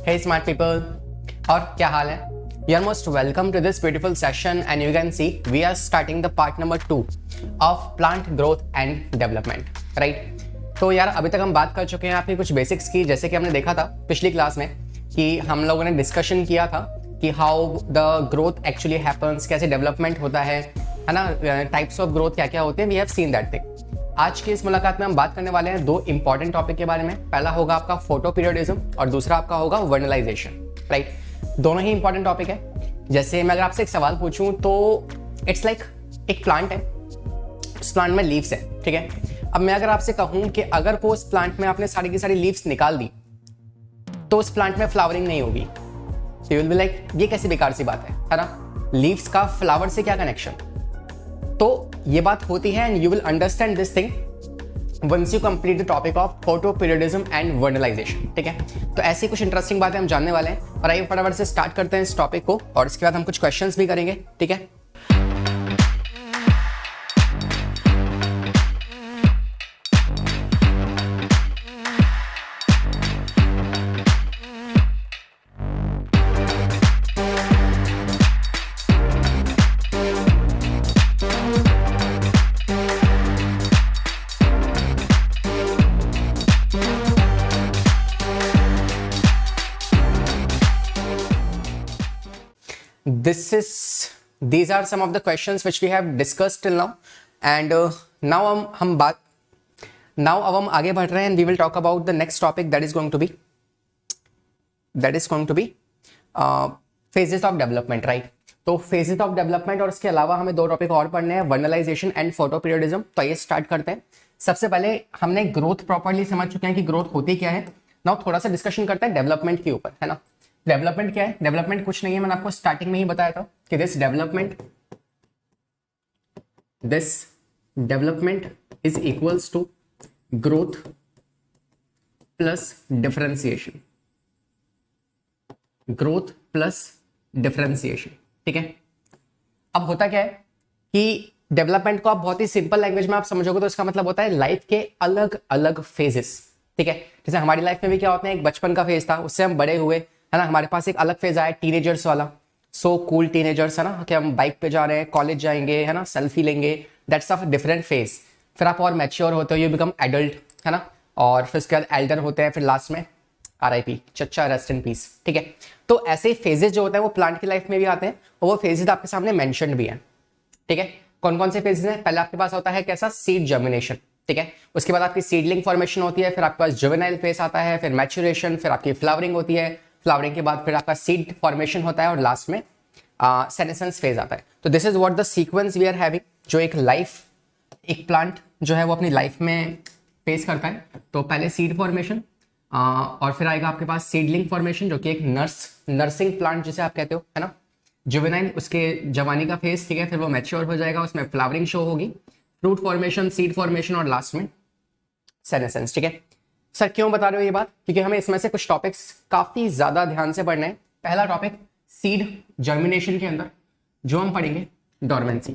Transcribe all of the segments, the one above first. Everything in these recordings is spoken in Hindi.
Hey smart people, और क्या हाल है? You are most welcome to this beautiful session and you can see we are starting the part number 2 of plant growth and development, right? तो यार अभी तक हम बात कर चुके हैं आपकी कुछ बेसिक्स की, जैसे कि हमने देखा था पिछली क्लास में कि हम लोगों ने डिस्कशन किया था कि how the growth actually happens, कैसे डेवलपमेंट होता है ना, टाइप्स ऑफ ग्रोथ क्या क्या होते हैं, we have seen that thing. आज की इस मुलाकात में हम बात करने वाले हैं दो इंपॉर्टेंट टॉपिक के बारे में। पहला होगा आपका फोटो पीरियडिज्म और दूसरा आपका होगा वर्नलाइजेशन, राइट? दोनों ही इंपॉर्टेंट टॉपिक है। जैसे मैं अगर आपसे एक सवाल पूछूं तो इट्स लाइक एक प्लांट है, उस प्लांट में लीव्स है, ठीक है? अब मैं अगर आपसे कहूं कि अगर को उस प्लांट में आपने सारी की सारी लीव्स निकाल दी तो उस प्लांट में फ्लावरिंग नहीं होगी। यू विल बी लाइक ये कैसी बेकार सी बात है ना? लीव्स का फ्लावर से क्या कनेक्शन? तो ये बात होती है and you will understand this thing once you complete the topic of photoperiodism and vernalization, ठीक है? तो ऐसी कुछ इंटरेस्टिंग बातें हम जानने वाले हैं और आइए फटाफट से स्टार्ट करते हैं इस टॉपिक को और इसके बाद हम कुछ क्वेश्चंस भी करेंगे, ठीक है? These are some of the questions which we have discussed till now and now अब हम आगे बढ़ रहे हैं and we will talk about the next topic that is going to be phases of development, right? तो phases of development और इसके अलावा हमें दो टॉपिक और पढ़ने हैं, वर्नलाइजेशन एंड फोटो पीरियडिज्म। तो ये स्टार्ट करते हैं। सबसे पहले हमने ग्रोथ प्रॉपर्ली समझ चुके हैं कि ग्रोथ होती क्या है। नाउ थोड़ा सा डिस्कशन करते हैं डेवलपमेंट के ऊपर, है ना? डेवलपमेंट क्या है? डेवलपमेंट कुछ नहीं है, मैंने आपको स्टार्टिंग में ही बताया था कि this development is equals to growth plus differentiation, growth plus differentiation, ठीक है? अब होता क्या है कि डेवलपमेंट को आप बहुत ही सिंपल लैंग्वेज में आप समझोगे तो इसका मतलब होता है लाइफ के अलग अलग फेजेस, ठीक है? जैसे हमारी लाइफ में भी क्या होते हैं, एक बचपन का फेज था, उससे हम बड़े हुए, है ना? हमारे पास एक अलग फेज आया टीनेजर्स वाला, सो कूल टीनेजर्स, है ना, कि हम बाइक पे जा रहे हैं, कॉलेज जाएंगे, है ना, सेल्फी लेंगे, दैट्स अ डिफरेंट फेज। फिर आप और मैच्योर होते हो, यू बिकम एडल्ट, है ना, और फिर उसके बाद एल्डर होते हैं, फिर लास्ट में RIP, चच्चा, रेस्ट इन पीस, ठीक है? तो ऐसे फेजेस जो होते हैं वो प्लांट की लाइफ में भी आते हैं और वो फेजेस आपके सामने मेंशन्ड भी हैं, ठीक है? कौन कौन से फेजेस हैं? पहले आपके पास होता है कैसा, सीड जर्मिनेशन, ठीक है? उसके बाद आपकी सीडलिंग फॉर्मेशन होती है, फिर आपके पास जुवेनाइल फेज आता है, फिर मैच्योरेशन, फिर आपकी फ्लावरिंग होती है, फ्लावरिंग के बाद फिर आपका सीड फॉर्मेशन होता है और लास्ट में सेनेसेंस फेज आता है। तो this is what the sequence we are having, जो एक प्लांट जो है वो अपनी लाइफ में फेस करता है। तो पहले सीड फॉर्मेशन और फिर आएगा आपके पास सीडलिंग फॉर्मेशन, जो कि एक नर्सिंग प्लांट जिसे आप कहते हो, है ना? जुवेनाइल, उसके जवानी का फेज, ठीक है? फिर वो मैच्योर हो जाएगा, उसमें फ्लावरिंग शो होगी, फ्रूट फॉर्मेशन, सीड फॉर्मेशन और लास्ट में सेनेसेंस, ठीक है? सर क्यों बता रहे हो ये बात? क्योंकि हमें इसमें से कुछ टॉपिक्स काफी ज्यादा ध्यान से पढ़ने हैं। पहला टॉपिक सीड जर्मिनेशन के अंदर जो हम पढ़ेंगे डोरमेंसी,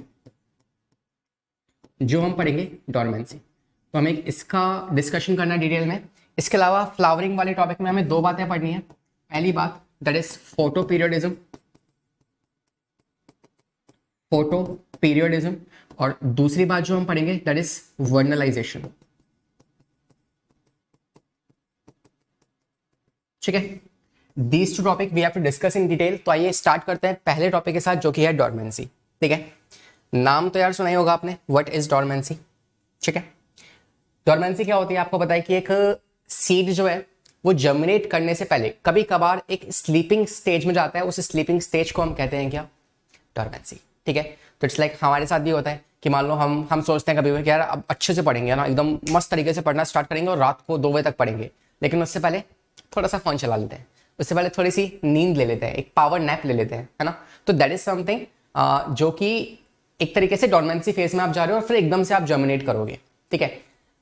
तो हमें इसका डिस्कशन करना है डिटेल में। इसके अलावा फ्लावरिंग वाले टॉपिक में हमें दो बातें पढ़नी है। पहली बात दैट इज फोटो पीरियडिज्म और दूसरी बात जो हम पढ़ेंगे दैट इज वर्नलाइजेशन, ठीक है? These two topic we have to discuss in detail. तो आइए स्टार्ट करते हैं पहले टॉपिक के साथ, जो कि है डोरमेंसी, ठीक है? नाम तो यार सुना ही होगा आपने, व्हाट इज डोरमेंसी, ठीक है? डोरमेंसी क्या होती है? आपको पता है कि एक सीड जो है वो जर्मिनेट करने से पहले कभी कभार एक स्लीपिंग स्टेज में जाता है, उस स्लीपिंग स्टेज को हम कहते हैं क्या? डोरमेंसी, ठीक है? तो इट्स लाइक हमारे साथ भी होता है कि मान लो हम सोचते हैं कभी कि यार अब अच्छे से पढ़ेंगे ना, एकदम मस्त तरीके से पढ़ना स्टार्ट करेंगे और रात को 2 बजे तक पढ़ेंगे, लेकिन उससे पहले थोड़ा सा फोन चला लेते हैं, उससे पहले थोड़ी सी नींद ले लेते हैं, एक पावर नैप ले लेते हैं, है ना? तो दैट इज समथिंग जो कि एक तरीके से डोरमेंसी फेज में आप जा रहे हो और फिर एकदम से आप जर्मिनेट करोगे, ठीक है?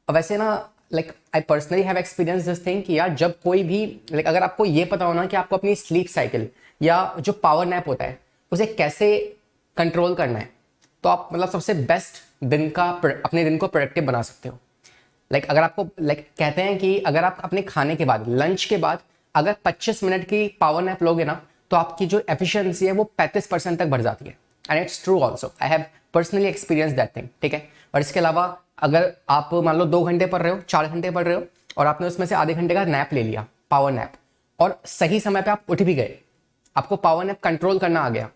अब वैसे ना like I personally have experience this thing कि यार जब कोई भी लाइक अगर आपको ये पता हो ना कि आपको अपनी स्लीप साइकिल या जो पावर नैप होता है उसे कैसे कंट्रोल करना है, तो आप मतलब सबसे बेस्ट अपने दिन को प्रोडक्टिव बना सकते हो। लाइक अगर आपको कहते हैं कि अगर आप अपने खाने के बाद, लंच के बाद अगर 25 मिनट की पावर नैप लोगे ना तो आपकी जो एफिशिएंसी है वो 35% तक बढ़ जाती है। And it's true also, I have personally experience that thing, ठीक है। और इसके अलावा अगर आप मान लो 2 घंटे पढ़ रहे हो, 4 घंटे पढ़ रहे हो और आपने उसमें से आधे घंटे का नैप ले लिया, पावर नैप, और सही समय पे आप उठ भी गए, आपको पावर नैप कंट्रोल करना आ गया,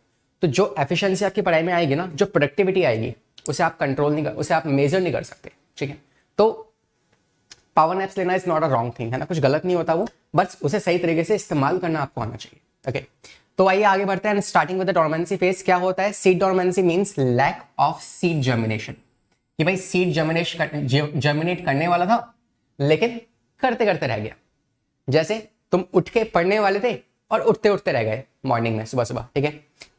तो जो एफिशिएंसी आपकी पढ़ाई में आएगी ना, जो प्रोडक्टिविटी आएगी, उसे आप कंट्रोल नहीं कर, उसे आप मेजर नहीं कर सकते, ठीक है। तो पावर नैप्स लेना is not a wrong thing, है ना, कुछ गलत नहीं होता वो, बस उसे सही तरीके से इस्तेमाल करना आपको आना चाहिए, ओके। तो आइए आगे बढ़ते हैं। Starting with the dormancy phase, क्या होता है? Seed dormancy means lack of seed germination, कि भाई सीड जर्मिनेट करने वाला था लेकिन करते करते रह गया। जैसे तुम उठ के पढ़ने वाले थे और उठते उठते रह गए मॉर्निंग में, सुबह सुबह, ठीक है,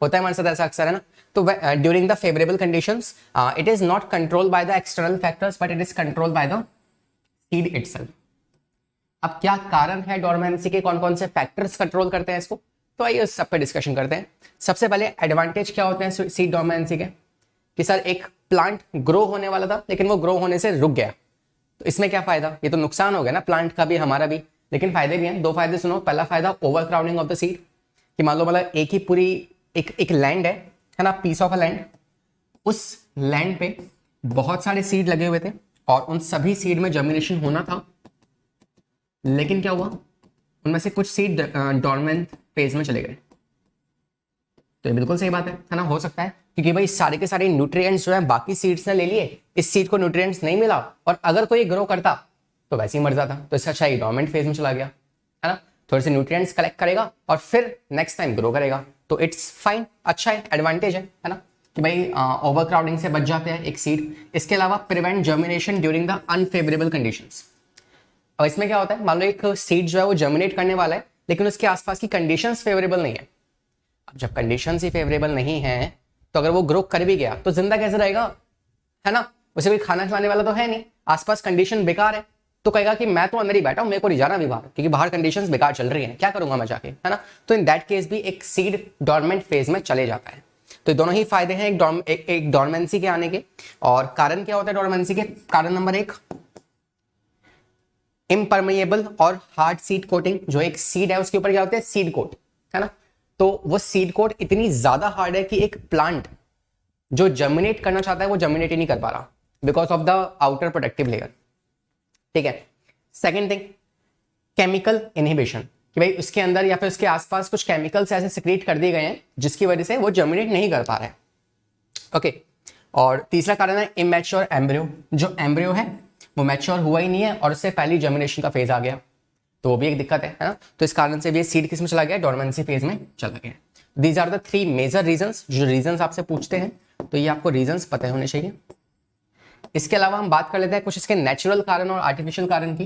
होता है हमारे साथ ऐसा अक्सर, है ना। तो during the favourable conditions it is not controlled by the external factors but it is controlled by the seed itself. अब क्या कारण है डोरमेंसी के, कौन कौन से फैक्टर्स कंट्रोल करते हैं इसको, तो आइए उस सब पे डिस्कशन करते हैं। सबसे पहले एडवांटेज क्या होते हैं सीड डोरमेंसी के, कि सर एक प्लांट ग्रो होने वाला था लेकिन वो ग्रो होने से रुक गया, तो इसमें क्या फायदा? ये तो नुकसान हो गया ना प्लांट का भी, हमारा भी, लेकिन फायदे भी हैं। 2 फायदे सुनो। पहला फायदा over crowding of the seed, कि मान लो मतलब एक ही पूरी एक लैंड है ना, पीस ऑफ अ लैंड, उस लैंड पे बहुत सारे सीड लगे हुए थे और उन सभी सीड में जर्मिनेशन होना था, लेकिन क्या हुआ, उनमें से कुछ सीड डोरमेंट फेज में चले गए। तो ये बिल्कुल सही बात है ना, हो सकता है क्योंकि भाई सारे के सारे न्यूट्रिएंट्स जो है बाकी सीड्स ने ले लिए, इस सीड को न्यूट्रिएंट्स नहीं मिला, और अगर कोई ग्रो करता तो वैसे ही मर जाता, तो इससे अच्छा ही डोरमेंट फेज में चला गया, है ना। थोड़े से न्यूट्रिएंट्स कलेक्ट करेगा और फिर नेक्स्ट टाइम ग्रो करेगा, तो इट्स फाइन, अच्छा है, एडवांटेज है ना, कि भाई ओवर क्राउडिंग से बच जाते हैं एक सीड। इसके अलावा prevent germination during the unfavourable conditions. अब इसमें क्या होता है, मान लो एक सीड जो है वो जर्मिनेट करने वाला है लेकिन उसके आसपास की कंडीशंस फेवरेबल नहीं है। अब जब कंडीशंस ही फेवरेबल नहीं है तो अगर वो ग्रो कर भी गया तो जिंदा कैसे रहेगा, है ना, उसे कोई खाना खिलाने वाला तो है नहीं, आसपास कंडीशन बेकार है, तो कहेगा कि मैं तो अंदर ही बैठा हूं, मेरे को नहीं जाना भी बाहर, क्योंकि बाहर कंडीशंस बेकार चल रही हैं, क्या करूंगा मैं जाके, है ना। तो इन दैट केस भी एक सीड डोरमेंट फेज में चले जाता है। तो दोनों ही फायदे हैं एक डोरमेंसी के आने के। और कारण क्या होता है डोरमेंसी के? कारण नंबर 1, इम्परमेएबल और हार्ड सीड कोटिंग। जो एक सीड है उसके ऊपर क्या होता है? सीड कोट, है ना। तो वो सीड कोट इतनी ज्यादा हार्ड है कि एक प्लांट जो जर्मिनेट करना चाहता है वो जर्मिनेट ही नहीं कर पा रहा, because of the outer protective layer, ठीक है। सेकेंड थिंग, केमिकल इनहिबिशन, कि भाई उसके अंदर या फिर उसके आसपास कुछ केमिकल्स ऐसे सिक्रीट कर दिए गए हैं जिसकी वजह से वो जर्मिनेट नहीं कर पा रहा है, ओके। और तीसरा कारण है इमैच्योर एम्ब्रियो। जो एम्ब्रियो है वो मैच्योर हुआ ही नहीं है और उससे पहले जर्मिनेशन का फेज आ गया, तो वो भी एक दिक्कत है ना। तो इस कारण से भी सीड किस में चला गया? डोरमेंसी फेज में चला गया। These are the 3 major reasons. जो रीजंस आपसे पूछते हैं तो ये आपको रीजंस पता होने चाहिए। इसके अलावा हम बात कर लेते हैं कुछ इसके नेचुरल कारण और आर्टिफिशियल कारण की।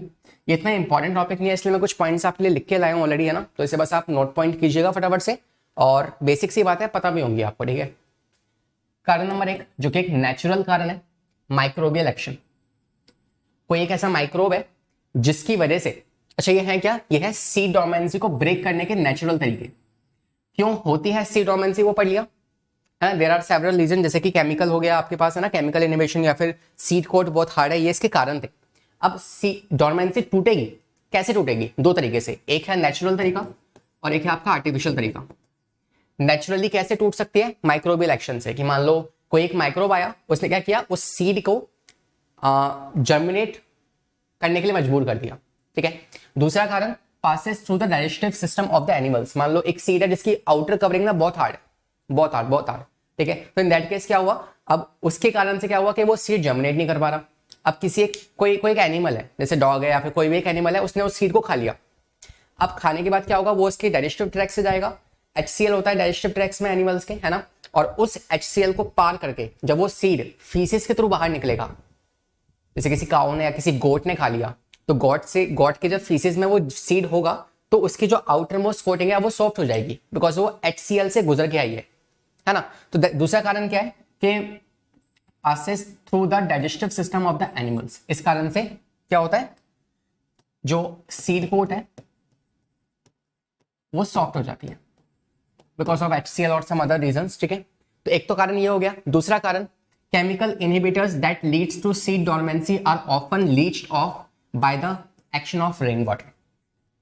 ये इतना इंपॉर्टेंट टॉपिक नहीं है इसलिए मैं कुछ पॉइंट्स आपके लिए लिख के लाया हूं ऑलरेडी, है ना, तो इसे बस आप नोट पॉइंट कीजिएगा फटाफट से, और बेसिक सी बात है, पता भी होंगी आपको, ठीक है। कारण नंबर 1 जो कि एक नेचुरल कारण है, माइक्रोबियल एक्शन। कोई एक ऐसा माइक्रोब है जिसकी वजह से, अच्छा ये है क्या? ये है सीड डोरमेंसी को ब्रेक करने के नेचुरल तरीके। क्यों होती है सीड डोरमेंसी, वो पढ़ लिया, है। देयर आर सेवरल रीजन, जैसे कि केमिकल हो गया आपके पास, है ना, केमिकल इनहिबिशन, या फिर सीड कोट बहुत हार्ड है, ये इसके कारण थे। अब डोरमेंसी टूटेगी, कैसे टूटेगी? 2 तरीके से, एक है नेचुरल तरीका और एक है आपका आर्टिफिशियल तरीका। नेचुरली कैसे टूट सकती है? माइक्रोबियल एक्शन से, कि मान लो कोई एक माइक्रोब आया, उसने क्या किया, उस सीड को जर्मिनेट करने के लिए मजबूर कर दिया, ठीक है। दूसरा कारण, passes through the digestive system of the animals. मान लो एक सीड है जिसकी आउटर कवरिंग ना बहुत हार्ड, ठीक है, तो इन दैट केस क्या हुआ, अब उसके कारण से क्या हुआ कि वो सीड जर्मिनेट नहीं कर पा रहा। अब कोई एक एनिमल है, जैसे डॉग है या फिर कोई भी एक एनिमल है, उसने उस सीड को खा लिया। अब खाने के बाद क्या होगा, वो उसके डाइजेस्टिव ट्रैक्ट से जाएगा, HCl होता है डाइजेस्टिव ट्रैक्ट्स में एनिमल्स के, है ना, और उस HCl को पार करके जब वो सीड फीसिस के थ्रू बाहर निकलेगा, जैसे किसी काऊ ने या किसी गोट ने खा लिया, तो गोट के जब फीसिस में वो सीड होगा तो उसकी जो आउटर मोस्ट कोटिंग है वो सॉफ्ट हो जाएगी, बिकॉज वो HCl से गुजर के आई है ना। तो दूसरा कारण क्या है कि passes through the digestive system of the animals. इस कारण से क्या होता है, जो सीड कोट है वो सॉफ्ट हो जाती है बिकॉज ऑफ HCl और सम अदर रीजंस, ठीक है। तो एक तो कारण ये हो गया। दूसरा कारण, chemical inhibitors that leads to seed dormancy are often leached off by the action of rain water.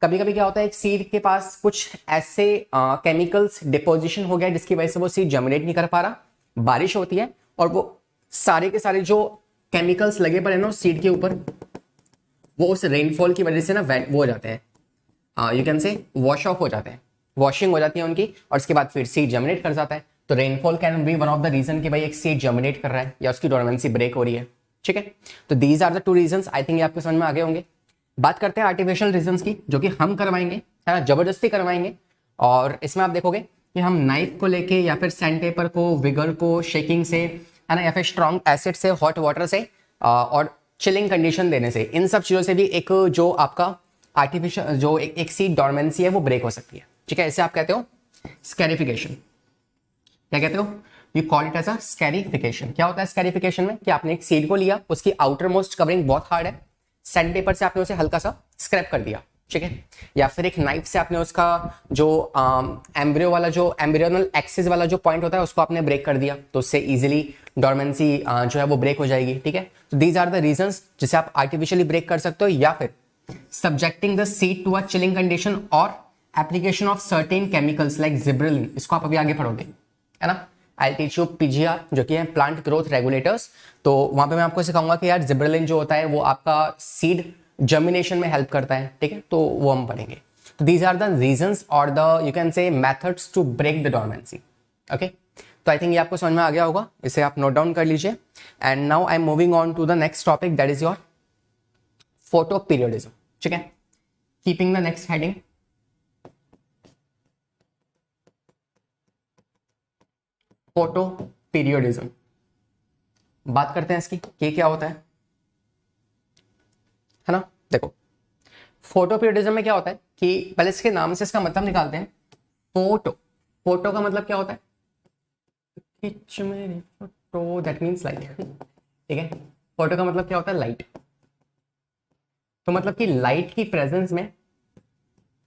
कभी कभी क्या होता है, एक सीड के पास कुछ ऐसे केमिकल्स डिपोजिशन हो गया जिसकी वजह से वो सीड जर्मिनेट नहीं कर पा रहा, बारिश होती है और वो सारे के सारे जो केमिकल्स लगे पड़े ना सीड के ऊपर, वो उस रेनफॉल की वजह से ना वो हो जाते हैं, यू कैन से वॉश ऑफ हो जाते हैं, वॉशिंग हो जाती है उनकी, और उसके बाद फिर सीड जर्मिनेट कर जाता है। तो rainfall can be one of the reason कि भाई एक सीड जर्मिनेट कर रहा है या उसकी डोरमेंसी ब्रेक हो रही है। ठीक है, तो these are the two reasons, I think ये आपको समझ में आ गए होंगे। बात करते हैं आर्टिफिशियल रीजंस की, जो कि हम करवाएंगे, है ना, जबरदस्ती करवाएंगे। और इसमें आप देखोगे कि हम नाइफ को लेके या फिर सैंड पेपर को, विगर को, शेकिंग से, है ना, या फिर स्ट्रॉन्ग एसिड से, हॉट वाटर से और चिलिंग कंडीशन देने से, इन सब चीज़ों से भी एक जो आपका आर्टिफिशियल जो एक सीड डोरमेंसी है वो ब्रेक हो सकती है। ठीक है, इसे आप कहते हो स्कैरिफिकेशन। क्या कहते हो? You call it as a scarification. क्या होता है स्कैरिफिकेशन में? कि आपने एक सीड को लिया, उसकी आउटर मोस्ट कवरिंग बहुत हार्ड है, सैंड पेपर से आपने उसे हल्का सा स्क्रैप कर दिया, ठीक है, या फिर एक नाइफ से आपने उसका जो एम्ब्रियो वाला, जो एम्ब्रियोनल एक्सिस वाला जो पॉइंट होता है उसको आपने ब्रेक कर दिया, तो उससे इजीली डोरमेंसी जो है वो ब्रेक हो जाएगी। ठीक है, तो दीज आर द रीजंस जिसे आप आर्टिफिशियली ब्रेक कर सकते हो, या फिर subjecting the seed to a chilling condition और application of certain chemicals like gibberellin. इसको आप अभी आगे पढ़ोगे, है ना। आई टीच यू पीजीआर, जो कि है प्लांट ग्रोथ रेगुलेटर्स। तो वहां पे मैं आपको सिखाऊंगा कि यार जिब्रेलिन जो होता है वो आपका सीड जर्मिनेशन में हेल्प करता है। ठीक है, तो वो हम पढ़ेंगे। तो दीज आर द रीजंस और the you can say methods to break the dormancy. Okay, तो आई थिंक ये आपको समझ में आ गया होगा, इसे आप नोट डाउन कर लीजिए। And now I am moving on to the next topic, that is your photoperiodism. ठीक है, keeping the next heading photoperiodism. बात करते हैं इसकी कि क्या होता है ना। देखो, फोटो पीरियडिज्म में क्या होता है कि पहले इसके नाम से इसका मतलब निकालते हैं। फोटो, फोटो का मतलब क्या होता है? खींच मेरी फोटो, दैट मींस लाइट। ठीक है, फोटो का मतलब क्या होता है? लाइट। तो मतलब कि लाइट की प्रेजेंस में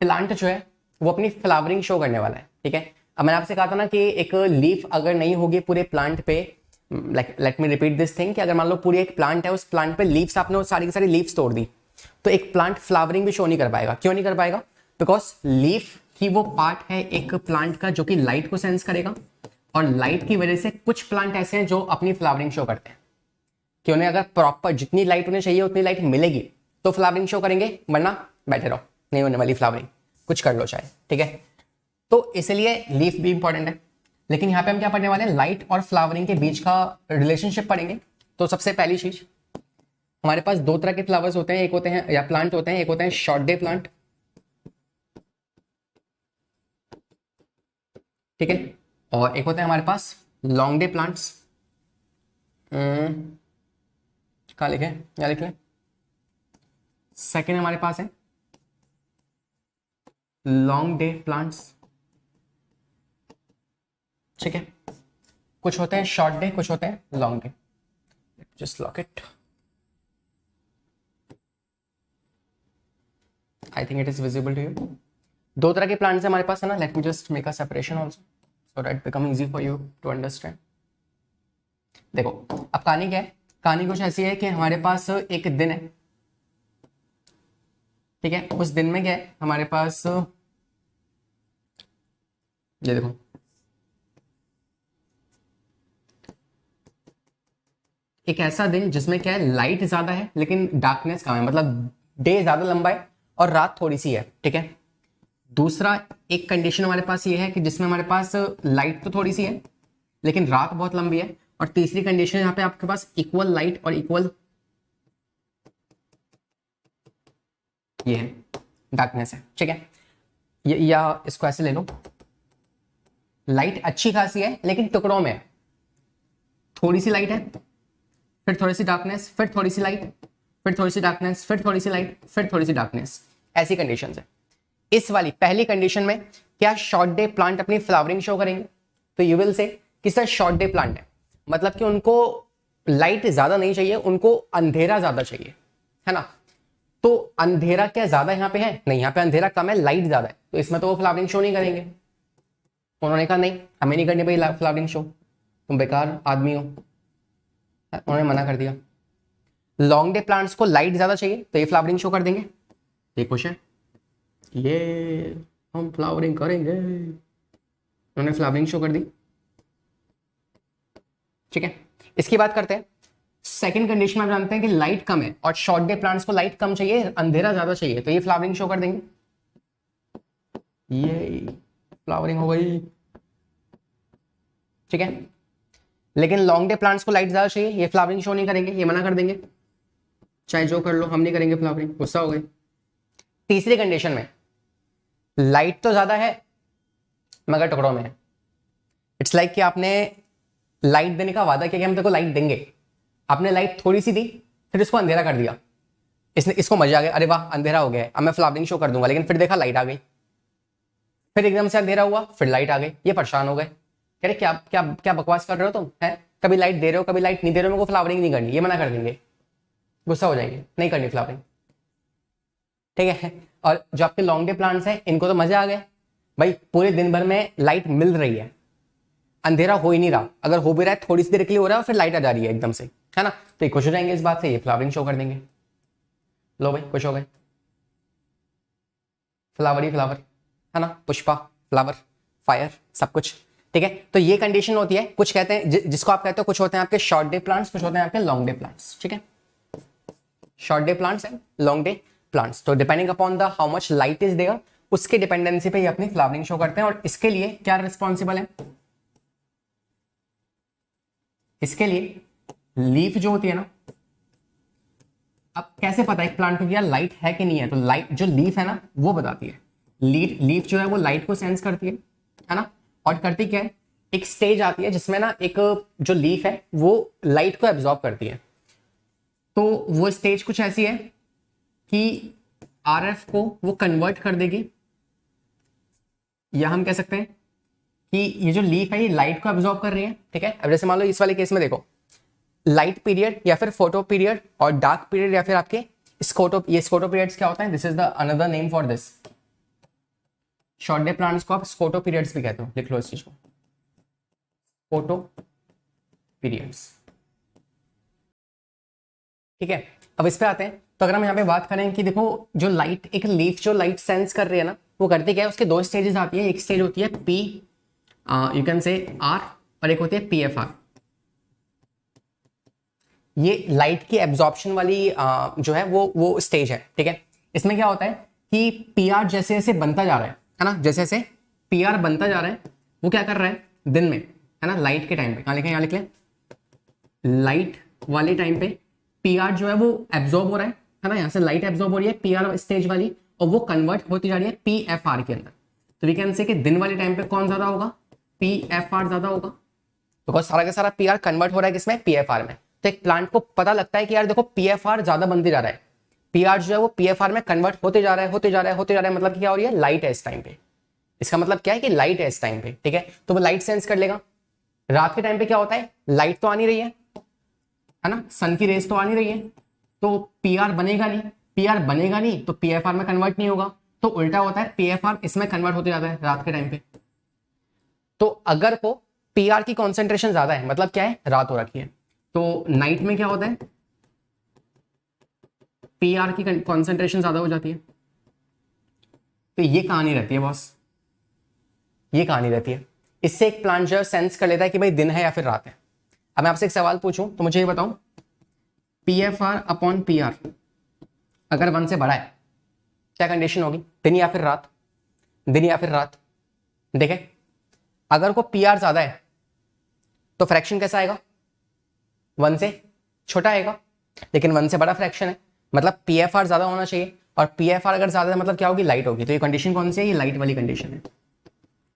प्लांट जो है वो अपनी फ्लावरिंग शो करने वाला है। ठीक है, अब मैंने आपसे कहा था ना कि एक लीफ अगर नहीं होगी पूरे प्लांट पे, like let me repeat this thing, कि अगर मान लो पूरी एक प्लांट है, उस प्लांट पे लीव्स आपने सारी की सारी लीव्स तोड़ दी, तो एक प्लांट फ्लावरिंग भी शो नहीं कर पाएगा। क्यों नहीं कर पाएगा? बिकॉज लीफ ही वो पार्ट है एक प्लांट का जो कि लाइट को सेंस करेगा, और लाइट की वजह से कुछ प्लांट ऐसे हैं जो अपनी फ्लावरिंग शो करते हैं कि उन्हें अगर प्रॉपर जितनी लाइट उन्हें चाहिए उतनी लाइट मिलेगी तो फ्लावरिंग शो करेंगे, वरना बैठे रहो, नहीं होने वाली फ्लावरिंग, कुछ कर लो चाहे। ठीक है, तो इसलिए लीफ भी इंपॉर्टेंट है। लेकिन यहाँ पे हम क्या पढ़ने वाले हैं? लाइट और फ्लावरिंग के बीच का रिलेशनशिप पढ़ेंगे। तो सबसे पहली चीज, हमारे पास दो तरह के फ्लावर्स होते हैं, एक होते हैं या प्लांट होते हैं, एक होते हैं शॉर्ट डे प्लांट, ठीक है, और एक होते हैं हमारे पास लॉन्ग डे प्लांट्स। कहाँ लिखे? यहाँ लिख लें। सेकेंड हमारे पास है लॉन्ग डे प्लांट्स। ठीक है, कुछ होते हैं शॉर्ट डे, कुछ होते हैं long day. Just lock it, I think it is visible to you. दो तरह के प्लांट्स हमारे पास है ना, let me just make a separation also so that become easy for you to understand. देखो, अब कहानी क्या है? कहानी कुछ ऐसी है कि हमारे पास एक दिन है, ठीक है, उस दिन में क्या है हमारे पास, ये देखो, एक ऐसा दिन जिसमें क्या है, लाइट ज्यादा है लेकिन डार्कनेस कम है, मतलब डे ज्यादा लंबा है और रात थोड़ी सी है। ठीक है, दूसरा एक कंडीशन हमारे पास ये है कि जिसमें हमारे पास लाइट तो थोड़ी सी है लेकिन रात बहुत लंबी है, और तीसरी कंडीशन यहाँ पे आपके पास इक्वल लाइट और इक्वल ये है डार्कनेस है। ठीक है, या इसको ऐसे ले लो, लाइट अच्छी खासी है लेकिन टुकड़ों में है, थोड़ी सी लाइट है, फिर थोड़ी सी डार्कनेस, फिर थोड़ी सी लाइट, फिर थोड़ी सी डार्कनेस, फिर थोड़ी सी लाइट, फिर थोड़ी सी डार्कनेस, ऐसी कंडीशन है। इस वाली पहली कंडीशन में क्या शॉर्ट डे प्लांट अपनी फ्लावरिंग शो करेंगे? तो यू विल से कि सर शॉर्ट डे प्लांट है, मतलब कि उनको लाइट ज्यादा नहीं चाहिए, उनको अंधेरा ज्यादा चाहिए, है ना। तो अंधेरा क्या ज्यादा यहाँ पे है? नहीं, यहाँ पे अंधेरा कम है, लाइट ज्यादा है, तो इसमें तो वो फ्लावरिंग शो नहीं करेंगे। उन्होंने कहा नहीं, हमें नहीं करनी भाई फ्लावरिंग शो, तुम बेकार आदमी हो, उन्होंने मना कर दिया। लॉन्ग डे प्लांट्स को लाइट ज्यादा चाहिए तो ये फ्लावरिंग शो कर देंगे, ये खुश है। ये हम फ्लावरिंग करेंगे, उन्होंने फ्लावरिंग शो कर दी। ठीक है, इसकी बात करते हैं। सेकंड कंडीशन आप जानते हैं कि लाइट कम है और शॉर्ट डे प्लांट्स को लाइट कम चाहिए, अंधेरा ज्यादा चाहिए, तो ये फ्लावरिंग शो कर देंगे। ये फ्लावरिंग हो गई। ठीक है, लेकिन लॉन्ग डे प्लांट्स को लाइट ज्यादा चाहिए, ये फ्लावरिंग शो नहीं करेंगे, ये मना कर देंगे, चाहे जो कर लो हम नहीं करेंगे फ्लावरिंग, गुस्सा हो गए। तीसरी कंडीशन में लाइट तो ज्यादा है मगर टुकड़ों में है। इट्स लाइक कि आपने लाइट देने का वादा किया कि हम तेरे को लाइट देंगे, आपने लाइट थोड़ी सी दी, फिर इसको अंधेरा कर दिया, इसको मजा आ गया, अरे वाह अंधेरा हो गया है, अब मैं फ्लावरिंग शो कर दूंगा, लेकिन फिर देखा लाइट आ गई, फिर एकदम से अंधेरा हुआ, फिर लाइट आ गई, ये परेशान हो गए, कह रहे क्या क्या क्या बकवास कर रहे हो तुम, है कभी लाइट दे रहे हो कभी लाइट नहीं दे रहे हो, मेरे को फ्लावरिंग नहीं करनी, ये मना कर देंगे, गुस्सा हो जाएंगे, नहीं करनी फ्लावरिंग। ठीक है, और जो आपके लॉन्ग डे प्लांट्स हैं इनको तो मजा आ गया, भाई पूरे दिन भर में लाइट मिल रही है, अंधेरा हो ही नहीं रहा, अगर हो भी रहा है थोड़ी सी देर के लिए हो रहा है और फिर लाइट आ जा रही है एकदम से, है ना, तो ये खुश हो जाएंगे इस बात से, ये फ्लावरिंग शो कर देंगे। लो भाई खुश हो गए, फ्लावर ही फ्लावर, है ना, पुष्पा फ्लावर फायर सब कुछ। ठीक है, तो ये कंडीशन होती है, कुछ कहते हैं जिसको आप कहते हो, कुछ होते हैं आपके शॉर्ट डे प्लांट्स, कुछ होते हैं आपके लॉन्ग डे प्लांट्स। ठीक है, short day plants and long day plants, तो depending upon the how much light is there, उसके डिपेंडेंसी पे ये अपनी फ्लावरिंग शो करते हैं। और इसके लिए क्या रिस्पॉन्सिबल है, इसके लिए लीफ जो होती है ना, अब कैसे पता है प्लांट को यार लाइट है कि नहीं है, तो लाइट जो लीफ है ना वो बताती है, लीफ जो है वो लाइट को सेंस करती है ना, और करती क्या है, एक स्टेज आती है जिसमें ना एक जो लीफ है वो लाइट को एब्जॉर्ब करती है, तो वो स्टेज कुछ ऐसी है कि आरएफ को वो कन्वर्ट कर देगी, या हम कह सकते हैं कि ये जो लीफ है ये लाइट को एब्जॉर्ब कर रही है। ठीक है, अब जैसे मान लो इस वाले केस में देखो, लाइट पीरियड या फिर फोटो पीरियड और डार्क पीरियड या फिर आपके स्कोटो, ये स्कोटो पीरियड्स क्या होता है, this is the another name for this, short day plants को आप स्कोटो पीरियड्स भी कहते हो, लिख लो इस चीज को, फोटो पीरियड्स। ठीक है, अब इस पे आते हैं, तो अगर हम यहाँ पे बात करें कि देखो जो लाइट, एक लीफ जो लाइट सेंस कर रही है ना, वो करती क्या है, उसके दो स्टेजेस आती है, एक स्टेज होती है P, you can say R, और एक होती है पी एफ आर। ये लाइट की एब्जॉर्प्शन वाली जो है वो स्टेज है। ठीक है, इसमें क्या होता है कि पी आर जैसे जैसे बनता जा रहा है ना, जैसे जैसे पी आर बनता जा रहा है, वो क्या कर रहा है दिन में, है ना, लाइट के टाइम पे, कहाँ लिखें, यहाँ लिख लें, लाइट वाले टाइम पे पी आर जो है वो एब्जॉर्ब हो रहा है ना, यहाँ से लाइट एब्जॉर्ब हो रही है पी आर स्टेज वाली, और वो कन्वर्ट होती जा रही है पी एफ आर के अंदर। तो वी कैन से कि दिन वाले टाइम पे कौन ज्यादा होगा, पी एफ आर ज्यादा होगा, बिकॉज सारा का सारा पी आर कन्वर्ट हो रहा है किसमें, पी एफ आर में। तो एक प्लांट को पता लगता है कि यार देखो पी एफ आर ज्यादा बनते जा रहा है, पी आर जो है वो पी एफ आर में कन्वर्ट होते जा रहा है, होते जा रहा है, होते जा रहा है, मतलब क्या हो रही है, लाइट है इस टाइम पे, इसका मतलब क्या है कि लाइट है इस टाइम पे। ठीक है, तो वो लाइट सेंस कर लेगा। रात के टाइम पे क्या होता है, लाइट तो आ नहीं रही है ना, सन की रेस तो आ नहीं रही है, तो पी आर बनेगा नहीं, पी आर बनेगा नहीं तो पी एफ आर में कन्वर्ट नहीं होगा, तो उल्टा होता है पी एफ आर इसमें कन्वर्ट होते जाता है रात के टाइम पे। तो अगर को पी आर की कॉन्सेंट्रेशन ज्यादा है, मतलब क्या है, रात हो रखी है, तो नाइट में क्या होता है, पी आर की कॉन्सेंट्रेशन ज्यादा हो जाती है। तो ये कहानी रहती है बॉस, ये कहानी रहती है। इससे एक प्लांट जो सेंस कर लेता है कि भाई दिन है या फिर रात है। अब मैं आपसे एक सवाल पूछूं तो मुझे ये बताऊं, P F are upon P R अगर 1 से बड़ा है, क्या कंडीशन होगी, दिन या फिर रात, दिन या फिर रात। देखें, अगर को पी आर ज्यादा है तो फ्रैक्शन कैसा आएगा, 1 से छोटा आएगा, लेकिन 1 से बड़ा फ्रैक्शन है, मतलब पी एफ आर ज्यादा होना चाहिए, और पी एफ आर अगर ज्यादा है मतलब क्या होगी, लाइट होगी। तो ये कंडीशन कौन सी है, ये लाइट वाली कंडीशन है,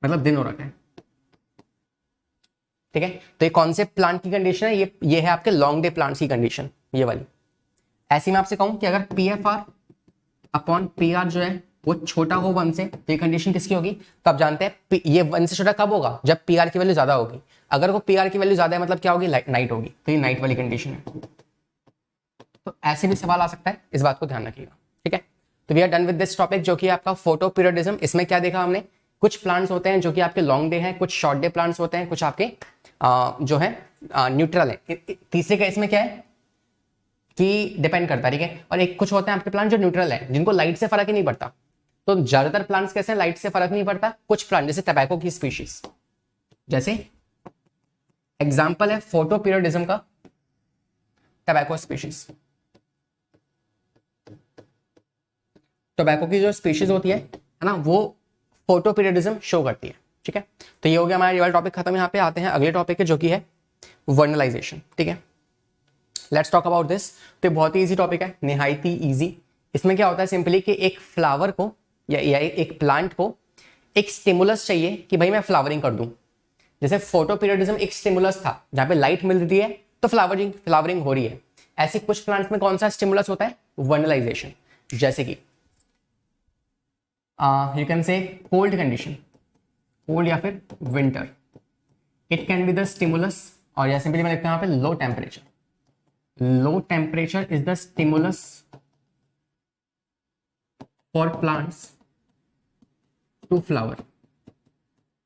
मतलब दिन हो रखा है। ठीक है, तो ये कौन से प्लांट की कंडीशन है, ये है आपके लॉन्ग डे प्लांट्स की कंडीशन, ये वाली। ऐसी मैं आपसे कहूं कि अगर P F are upon P R जो है वो छोटा हो 1 से, तो ये कंडीशन किसकी होगी, तो आप जानते हैं ये 1 से छोटा कब होगा, जब पी आर की वैल्यू ज्यादा होगी। अगर वो पी आर की वैल्यू ज्यादा है मतलब क्या होगी, नाइट होगी, तो ये नाइट वाली कंडीशन है। तो ऐसे भी सवाल आ सकता है, इस बात को ध्यान रखिएगा। ठीक है, तो we are done with this topic, जो कि आपका फोटो पीरियडिज्म। इसमें क्या देखा हमने, कुछ प्लांट्स होते हैं जो कि आपके लॉन्ग डे हैं, कुछ शॉर्ट डे प्लांट्स होते हैं, कुछ आपके जो है न्यूट्रल है। तीसरे केस में क्या है कि डिपेंड करता है। ठीक है, और एक कुछ होते हैं आपके प्लांट जो न्यूट्रल है, जिनको लाइट से फर्क ही नहीं पड़ता, तो ज्यादातर प्लांट्स कैसे हैं, लाइट से फर्क नहीं पड़ता। कुछ प्लांट जैसे टबैको की स्पीशीज, जैसे एग्जाम्पल है फोटोपीरियडिज्म का टबैको स्पीशीज। टोबैको की जो स्पीशीज होती है ना, वो फोटोपीरियडिज्म शो करती है। ठीक है, तो ये हो गया हमारा ये वाला टॉपिक खत्म। यहाँ पे आते हैं अगले टॉपिक के, जो कि है वर्नलाइजेशन। ठीक है, लेट्स टॉक अबाउट दिस। तो बहुत ही इजी टॉपिक है, निहायत ही इजी। इसमें क्या होता है सिंपली कि एक फ्लावर को या एक प्लांट को एक स्टिमुलस चाहिए कि भाई मैं फ्लावरिंग कर दूं। जैसे फोटोपीरियडिज्म एक स्टिमुलस था, जहां पे लाइट मिल रही है तो फ्लावरिंग हो रही है। ऐसे कुछ प्लांट्स में कौन सा स्टिमुलस होता है, वर्नलाइजेशन। जैसे कि you can say cold condition, cold या फिर winter, it can be the stimulus. और या सिंपली मैं लिखता हूं यहाँ पे low temperature. Low temperature is the stimulus for plants to flower.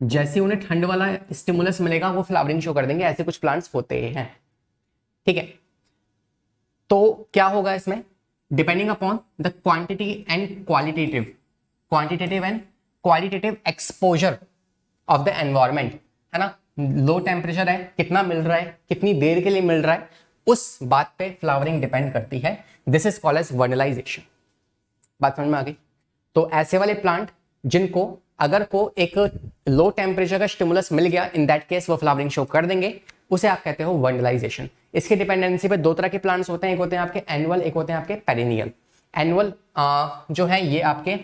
जैसे उन्हें ठंड वाला स्टिमुलस मिलेगा वो फ्लावरिंग शो कर देंगे। ऐसे कुछ प्लांट्स होते हैं। ठीक है, तो क्या होगा इसमें, depending upon the quantity and qualitative exposure of the environment, है ना। लो टेम्परेचर है, कितना मिल रहा है, कितनी देर के लिए मिल रहा है, उस बात पे फ्लावरिंग डिपेंड करती है। This is called as vernalization. बात समझ में आ गई। तो ऐसे वाले प्लांट जिनको अगर को एक लो टेम्परेचर का स्टिमुलस मिल गया, इन दैट केस वो फ्लावरिंग शो कर देंगे, उसे आप कहते हो वर्नलाइजेशन। इसके डिपेंडेंसी पे दो तरह के प्लांट्स होते हैं, एक होते हैं आपके एनुअल, एक होते हैं आपके पेरिनियल। एनुअल जो है ये आपके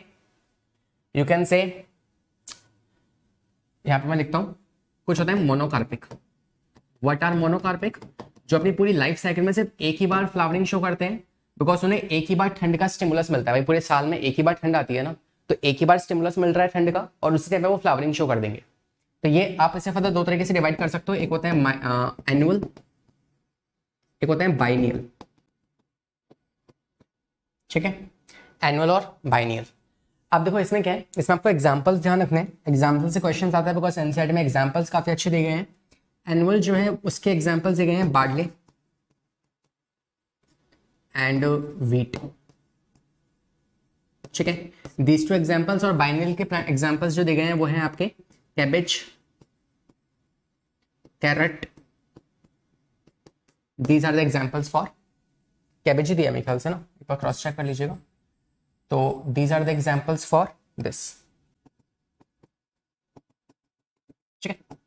यू कैन से, यहां पे मैं लिखता हूं, कुछ होता है मोनोकार्पिक। व्हाट आर मोनोकार्पिक, जो अपनी पूरी लाइफ साइकिल में सिर्फ एक ही बार फ्लावरिंग शो करते हैं, बिकॉज उन्हें एक ही बार ठंड का स्टिमुलस मिलता है। भाई पूरे साल में एक ही बार ठंड आती है ना, तो एक ही बार स्टिमुलस मिल रहा है ठंड का, और उसी टाइम पे वो फ्लावरिंग शो कर देंगे। तो ये आप इसे फर्दर दो तरीके से डिवाइड कर सकते हो, एक होता है एनुअल, एक होता है बाइनियल। ठीक है, एनुअल और बाइनियल। अब देखो इसमें क्या है, इसमें आपको एग्जांपल्स ध्यान रखने हैं। एग्जांपल से क्वेश्चंस आता है, बिकॉज एनसीईआरटी में एग्जांपल्स काफी अच्छे दिए गए हैं। एनुअल जो है उसके एग्जांपल्स दिए गए हैं बार्ले एंड वीट। ठीक है, दीज टू एग्जांपल्स। और बाइनियल के एग्जांपल्स जो दिए गए हैं वो हैं आपके cabbage, carrot. These are the examples for cabbage ही दिया मेरे ख्याल से ना, एक बार क्रॉस चेक कर लीजिएगा। तो these are the examples for this. ठीक है,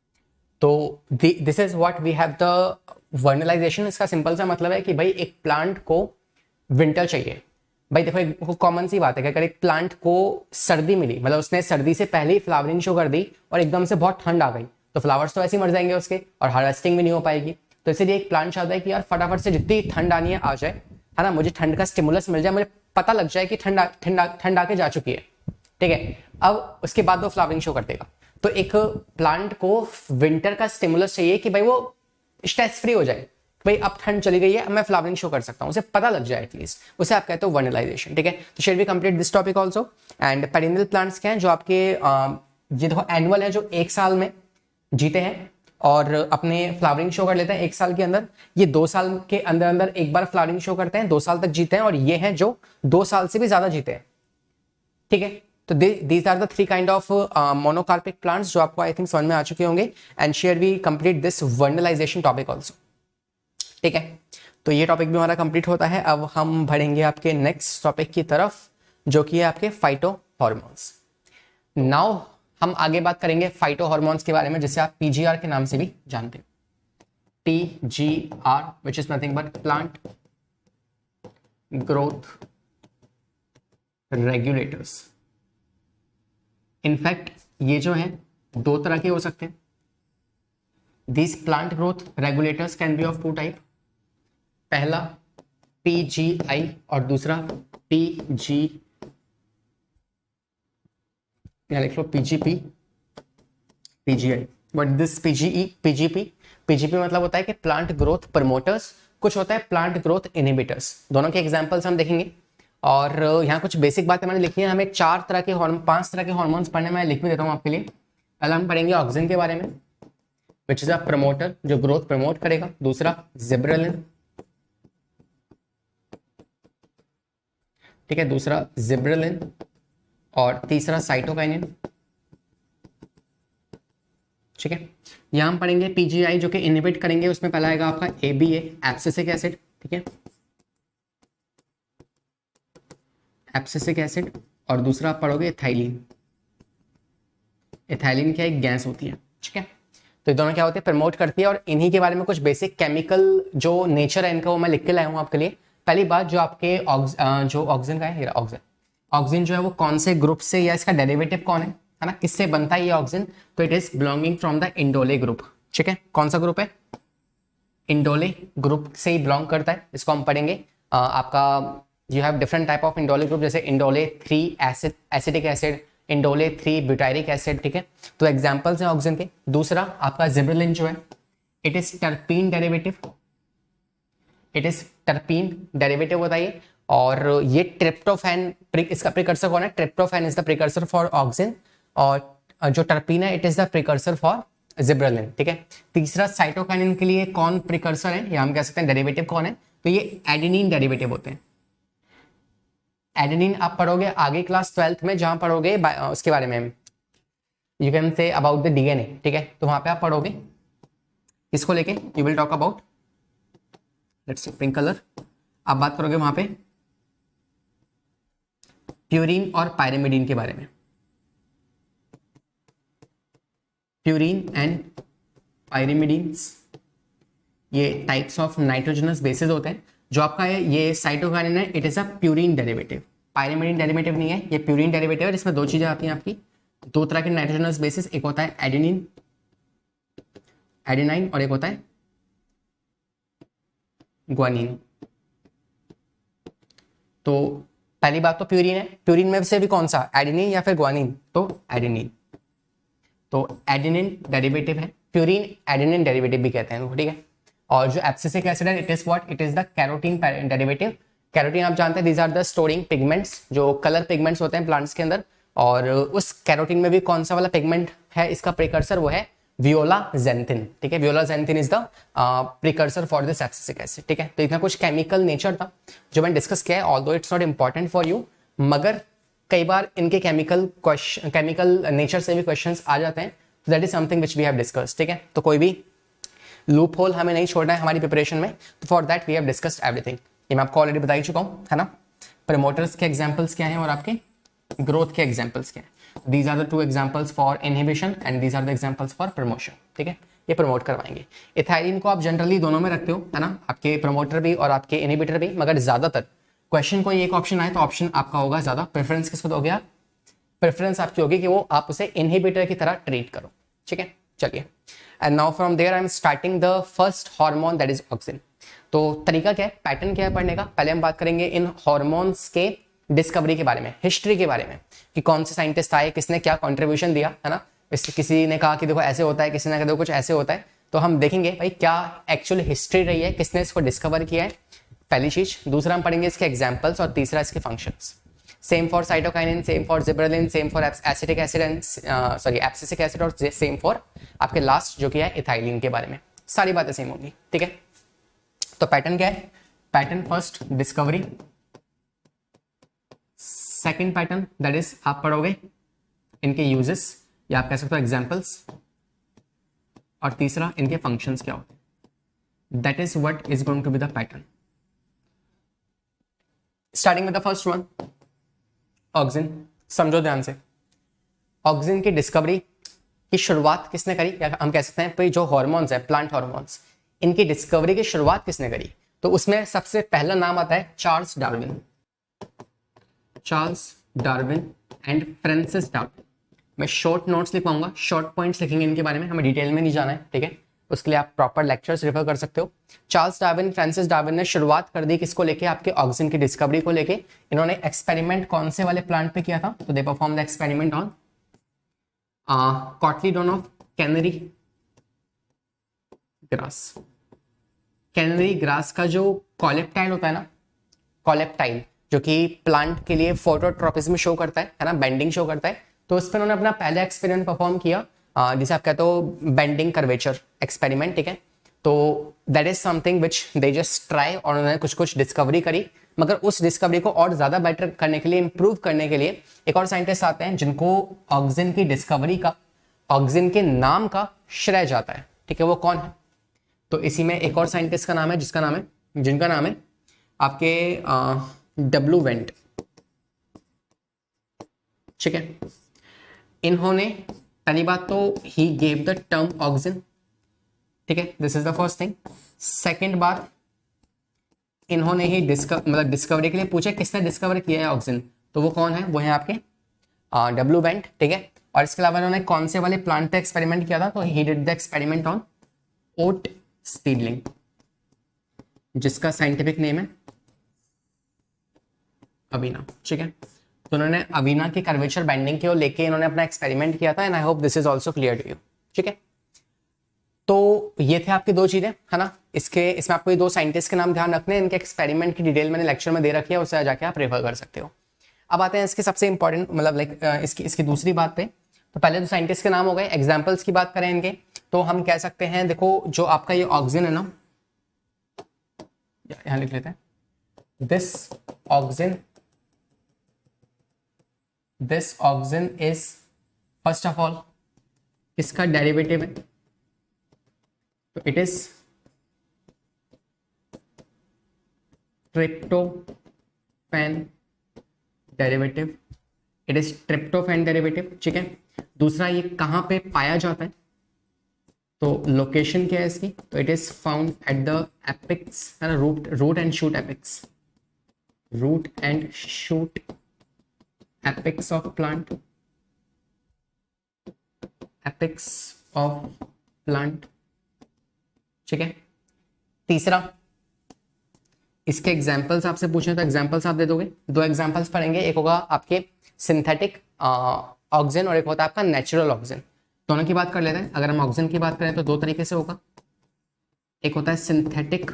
तो this is what we have the vernalization. इसका सिंपल सा मतलब है कि भाई एक प्लांट को विंटर चाहिए। भाई देखो एक कॉमन सी बात है कि अगर एक प्लांट को सर्दी मिली, मतलब उसने सर्दी से पहले ही फ्लावरिंग शो कर दी और एकदम से बहुत ठंड आ गई, तो फ्लावर्स तो ऐसे ही मर जाएंगे उसके, और हार्वेस्टिंग भी नहीं हो पाएगी। तो इसीलिए एक प्लांट चाहता है कि यार फटाफट से जितनी ठंड आनी है आ जाए, है ना, मुझे ठंड का स्टिमुलस मिल जाए, मुझे पता लग जाए कि ठंड आके जा चुकी है। ठीक है, अब उसके बाद वो फ्लावरिंग शो कर देगा। तो एक प्लांट को विंटर का स्टिमुलस चाहिए कि भाई वो स्ट्रेस फ्री हो जाए, भाई अब ठंड चली गई है, अब मैं फ्लावरिंग शो कर सकता हूं, उसे पता लग जाए एटलीस्ट, उसे आप कहते हो वर्नलाइजेशन। ठीक है, तो should we complete this topic also. And perennial plants क्या हैं, जो आपके ये देखो एनुअल है, जो एक साल में जीते हैं और अपने फ्लावरिंग शो कर लेते हैं एक साल के अंदर। ये 2 साल के अंदर अंदर एक बार फ्लावरिंग शो करते हैं, 2 साल तक जीते हैं। और ये हैं जो 2 साल से भी ज्यादा जीते हैं। ठीक है, तो these are the 3 kind of monocarpic plants, जो आपको आई थिंक समझ में आ चुके होंगे। And shall we complete this vernalization topic also. ठीक है, तो ये टॉपिक भी हमारा कंप्लीट होता है। अब हम बढ़ेंगे आपके नेक्स्ट टॉपिक की तरफ, जो कि है आपके फाइटो हॉर्मोन्स। नाउ हम आगे बात करेंगे फाइटो हॉर्मोन्स के बारे में, जिसे आप पीजीआर के नाम से भी जानते हैं। PGR which is nothing but plant growth regulators. In fact ये जो है 2 तरह के हो सकते हैं। This plant growth regulators can be of 2 type. पहला पीजीआई और दूसरा पीजी, या लिख लो PGP, PGI. But this PGP मतलब होता है कि प्लांट ग्रोथ प्रमोटर्स, कुछ होता है प्लांट ग्रोथ इनहिबिटर्स। दोनों के एग्जांपल्स हम देखेंगे। और यहाँ कुछ बेसिक बातें मैंने लिखी है। हमें 5 तरह के हॉर्मोन्स पढ़ने में, लिख भी देता हूँ आपके लिए। पहला हम पढ़ेंगे ऑक्सिन के बारे में, विच इज अ प्रमोटर, जो ग्रोथ प्रमोट करेगा। दूसरा जिब्रेलिन, ठीक है, दूसरा जिब्रेलिन। और तीसरा साइटोकाइनिन। ठीक है, यहां हम पढ़ेंगे पीजीआई जो कि इनहिबिट करेंगे, उसमें पहला आएगा आपका एबीए एब्सिसिक एसिड। ठीक है, एब्सिसिक एसिड। और दूसरा आप पढ़ोगे एथाइलिन। एथाइलिन क्या एक गैस होती है। ठीक है, तो ये दोनों क्या होते हैं, प्रमोट करती है। और इन्हीं के बारे में कुछ बेसिक केमिकल जो नेचर है इनका वो मैं लिख के लाया हूँ आपके लिए। पहली बात, जो आपके जो ऑक्सीजन का है, ऑक्सीजन ऑक्सीजन जो है वो कौन से ग्रुप से या इसका डेरिवेटिव कौन है ना, किससे बनता है ये ऑक्सीजन, तो it is belonging from the indole group. ठीक है, कौन सा ग्रुप है, इंडोले ग्रुप से ही बिलोंग करता है। इसको हम पढ़ेंगे। आपका you have different type of indole group, जैसे indole 3 acetic acid, indole 3 butyric acid. ठीक है, तो एग्जांपल्स हैं ऑक्सीजन के। दूसरा आपका जिब्रेलिन जो है, it is terpene derivative. It is terpene derivative होता है ये। और ये ट्रिप्टोफैन, इसका प्रिकर्सर कौन है, tryptophan is the precursor for oxygen. और जो टर्पीन है it is the precursor for gibberellin. ठीक है, तीसरा साइटोकाइनिन के लिए कौन प्रिकर्सर है या हम कह सकते हैं डेरिवेटिव कौन है, तो ये एडेनिन डेरिवेटिव होते हैं। एडेनिन आप पढ़ोगे आगे क्लास 12th में, जहां पढ़ोगे उसके बारे में, you can say about the DNA. ठीक है, तो वहां पे आप पढ़ोगे इसको लेके, you will talk about, let's pink colour. आप बात करोगे वहां पे प्यूरिन और पायरिमिडीन के बारे में। प्यूरिन एंड पायरिमिडीन्स ये टाइप्स ऑफ नाइट्रोजनस बेसिस होते हैं। जो आपका है ये साइटोकाइनिन है, it is a purine derivative. Pyrimidine derivative नहीं है, ये प्यूरिन डेरिवेटिव है। इसमें दो चीजें आती हैं आपकी, दो तरह के नाइट्रोजनस बेसिस, एक होता है एडेनिन, एडेनाइन, और एक होता है ग्वानिन। तो पहली बात तो प्यूरिन है, प्यूरिन में से भी कौन सा, एडेनिन या फिर ग्वानिन, तो एडेनिन। तो एडेनिन डेरिवेटिव है, प्यूरिन एडेनिन डेरिवेटिव भी कहते हैं। ठीक है, और जो एब्सिसिक एसिड है, it is what, it is the carotene derivative. Carotene आप जानते हैं, these are the storing pigments, जो कलर पिगमेंट्स होते हैं प्लांट्स के अंदर। और उस कैरोटीन में भी कौन सा वाला पिगमेंट है इसका प्रिकर्सर, वो है वियोला ज़ैंथिन। ठीक है, Viola xanthine is the precursor for this abscisic acid. ठीक है, तो इतना कुछ केमिकल नेचर था जो मैंने डिस्कस किया है, although it's not important for you, मगर कई बार इनके केमिकल नेचर से भी क्वेश्चंस आ जाते हैं। That is something which we have discussed. ठीक है, तो कोई भी लूप होल हमें नहीं छोड़ना है हमारी प्रिपरेशन में, तो for that we have discussed everything. ये मैं आपको ऑलरेडी बता ही चुका हूँ, है ना। प्रमोटर्स के एग्जांपल्स क्या हैं और आपके ग्रोथ के एग्जांपल्स क्या हैं। These are the two examples for inhibition and these are the examples for promotion. ठीक है, ये प्रमोट करवाएंगे। इथाइलिन को आप जनरली दोनों में रखते हो, है ना, आपके प्रमोटर भी और आपके इनहिबिटर भी, मगर ज्यादातर क्वेश्चन कोई एक ऑप्शन आए तो ऑप्शन आपका होगा ज्यादा, प्रेफरेंस किसको दोगे आप, प्रेफरेंस आपकी होगी कि वो आप उसे इनहिबिटर की तरह ट्रीट करो। ठीक है, चलिए, and now from there I am starting the first hormone that is auxin. तो तरीका क्या है, पैटर्न क्या है पढ़ने का, पहले हम बात करेंगे इन हार्मोन्स के डिस्कवरी के बारे में, हिस्ट्री के बारे में, कि कौन से साइंटिस्ट आए, किसने क्या कंट्रीब्यूशन दिया, है ना। किसी ने कहा कि देखो ऐसे होता है, किसी ने कहा देखो कुछ ऐसे होता है, तो हम देखेंगे भाई क्या एक्चुअल हिस्ट्री रही है, किसने इसको डिस्कवर किया है, पहली चीज। दूसरा हम पढ़ेंगे इसके एग्जाम्पल्स, और तीसरा इसके functions. Same for cytokinin, same for gibberellin, same for acetic acid and abscisic acid, और सेम फॉर आपके लास्ट जो कि है इथाइलिन के बारे में, सारी बातें सेम होंगी। ठीक है, तो पैटर्न क्या है, pattern first discovery, second pattern that is आप पढ़ोगे इनके यूजेस या आप कह सकते हो एग्जांपल्स, और तीसरा इनके फंक्शंस क्या होते हैं। That is what is going to be the pattern. Starting with the first one, auxin. समझो ध्यान से, ऑक्सिन की डिस्कवरी की शुरुआत किसने करी, या हम कह सकते हैं भाई जो हार्मोन्स है, प्लांट हार्मोन्स, इनकी डिस्कवरी की शुरुआत किसने करी, तो उसमें सबसे पहला नाम आता है Charles Darwin. Charles Darwin and Francis Darwin. मैं शॉर्ट नोट्स लिखवाऊंगा, शॉर्ट पॉइंट्स लिखेंगे इनके बारे में, हमें डिटेल में नहीं जाना है। ठीक है, उसके लिए आप प्रॉपर लेक्चर्स रेफर कर सकते हो। चार्ल्स डार्विन, फ्रांसिस डार्विन ने शुरुआत कर दी किसको लेके, आपके ऑक्सिन की डिस्कवरी को लेके। इन्होंने एक्सपेरिमेंट कौन से वाले प्लांट पे किया था, तो they perform the experiment on cotyledon of canary grass. Canary grass का जो कॉलेप्टाइल होता है ना, कॉलेप्टाइल जो कि प्लांट के लिए फोटोट्रोपिज्म शो करता है ना, बेंडिंग शो करता है, तो उस पर उन्होंने अपना पहला एक्सपेरिमेंट परफॉर्म किया, जिसे आप कहते हो बेंडिंग कर्वेचर एक्सपेरिमेंट। ठीक है, तो that is something which they just try, और उन्होंने कुछ कुछ डिस्कवरी करी मगर उस डिस्कवरी को और ज्यादा बेटर करने के लिए, इंप्रूव करने के लिए एक और साइंटिस्ट आते हैं जिनको ऑक्सीजन की डिस्कवरी का, ऑक्सीजन के नाम का श्रेय जाता है। ठीक है, वो कौन है? तो इसी में एक और साइंटिस्ट का नाम है जिनका नाम है आपके डब्ल्यू वेंट। ठीक है, इन्होंने पहली बात तो he gave the term oxygen. ठीक है, this is the first thing. Second बात, इन्होंने ही डिस्कवरी के लिए पूछा किसने डिस्कवर किया है ऑक्सीजन, तो वो कौन है? वो है आपके डब्ल्यू वेंट। ठीक है, और इसके अलावा इन्होंने कौन से वाले प्लांट पे एक्सपेरिमेंट किया था? तो he did the experiment on oat seedling, जिसका साइंटिफिक नेम है अवीना। ठीक है, तो उन्होंने अवीना की कर्वेचर बाइंडिंग की और लेके इन्होंने अपना एक्सपेरिमेंट किया था। And I hope this is also clear to you. ठीक है, तो ये थे आपकी दो चीजें, है ना। इसमें आपको ये दो साइंटिस्ट के नाम ध्यान रखने हैं, इनके एक्सपेरिमेंट की डिटेल मैंने लेक्चर में दे रखी है, उससे जाके आप रेफर कर सकते हो। अब आते हैं इसके सबसे इंपॉर्टेंट, मतलब लाइक इसकी दूसरी बात पे। तो पहले तो साइंटिस्ट के नाम हो गए। एग्जाम्पल्स की बात करें इनके, तो हम कह सकते हैं, देखो जो आपका ये ऑक्सीजन है ना, यहां लिख लेते हैं, this oxygen is first of all इसका डेरिवेटिव है, तो इट इज ट्रिप्टोफैन डेरिवेटिव। ठीक है, दूसरा ये कहां पे पाया जाता है, तो लोकेशन क्या है इसकी, तो it is found at the apex, है ना, root and shoot apex of plant. ठीक है, तीसरा इसके एग्जाम्पल्स आपसे पूछे तो एग्जाम्पल्स आप दे दोगे। दो एग्जाम्पल्स पढ़ेंगे, एक होगा आपके सिंथेटिक ऑक्सीजन और एक होता है आपका नेचुरल ऑक्सीजन। दोनों की बात कर लेते हैं। अगर हम ऑक्सीजन की बात करें तो दो तरीके से होगा, एक होता है सिंथेटिक,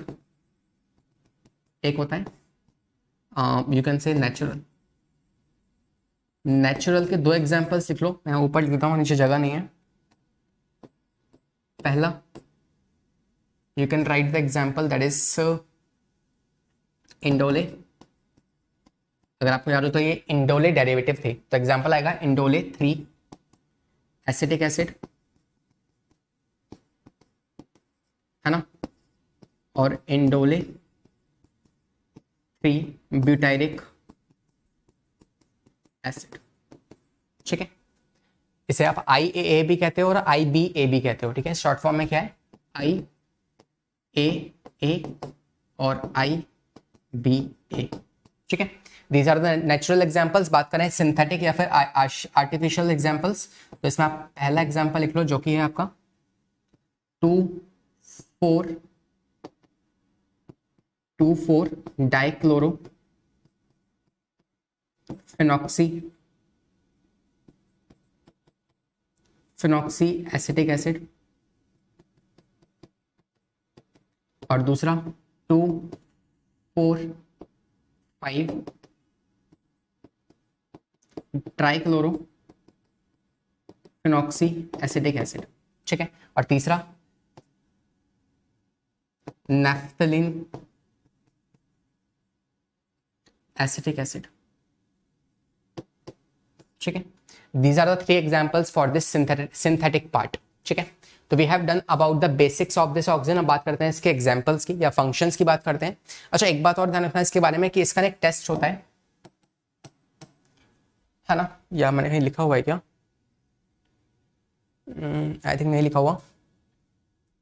एक होता है यू कैन से नेचुरल। नेचुरल के दो एग्जाम्पल्स लिख लो, मैं ऊपर लिख देता हूँ, नीचे जगह नहीं है। पहला, you can write the example that is इंडोले। अगर आपको याद हो तो ये इंडोले डेरिवेटिव थे, तो एग्जांपल आएगा इंडोले 3 एसिटिक एसिड, है ना, और इंडोले 3 ब्यूटाइरिक एसिड। ठीक है, इसे आप IAA भी कहते हो और IBA भी कहते हो। ठीक है, शॉर्ट फॉर्म में क्या है, IAA और IBA। ठीक है, these are the natural examples. बात करें सिंथेटिक या फिर आर्टिफिशियल एग्जांपल्स, तो इसमें आप पहला एग्जांपल लिख लो जो कि है आपका 2,4 डाइक्लोरो फिनॉक्सी एसिटिक एसिड, और दूसरा 2,4,5 ट्राइक्लोरो फिनॉक्सी एसिटिक एसिड। ठीक है, और तीसरा नैफ्थलीन एसिटिक एसिड। ठीक है, these are the 3 examples for this synthetic part। ठीक है, तो we have done about the basics of this oxygen. अब बात करते हैं इसके एग्जांपल्स की या फंक्शंस की बात करते हैं। अच्छा, एक बात और ध्यान रखना इसके बारे में कि इसका एक टेस्ट होता है ना, या मैंने कहीं लिखा हुआ है क्या, आई थिंक नहीं लिखा हुआ,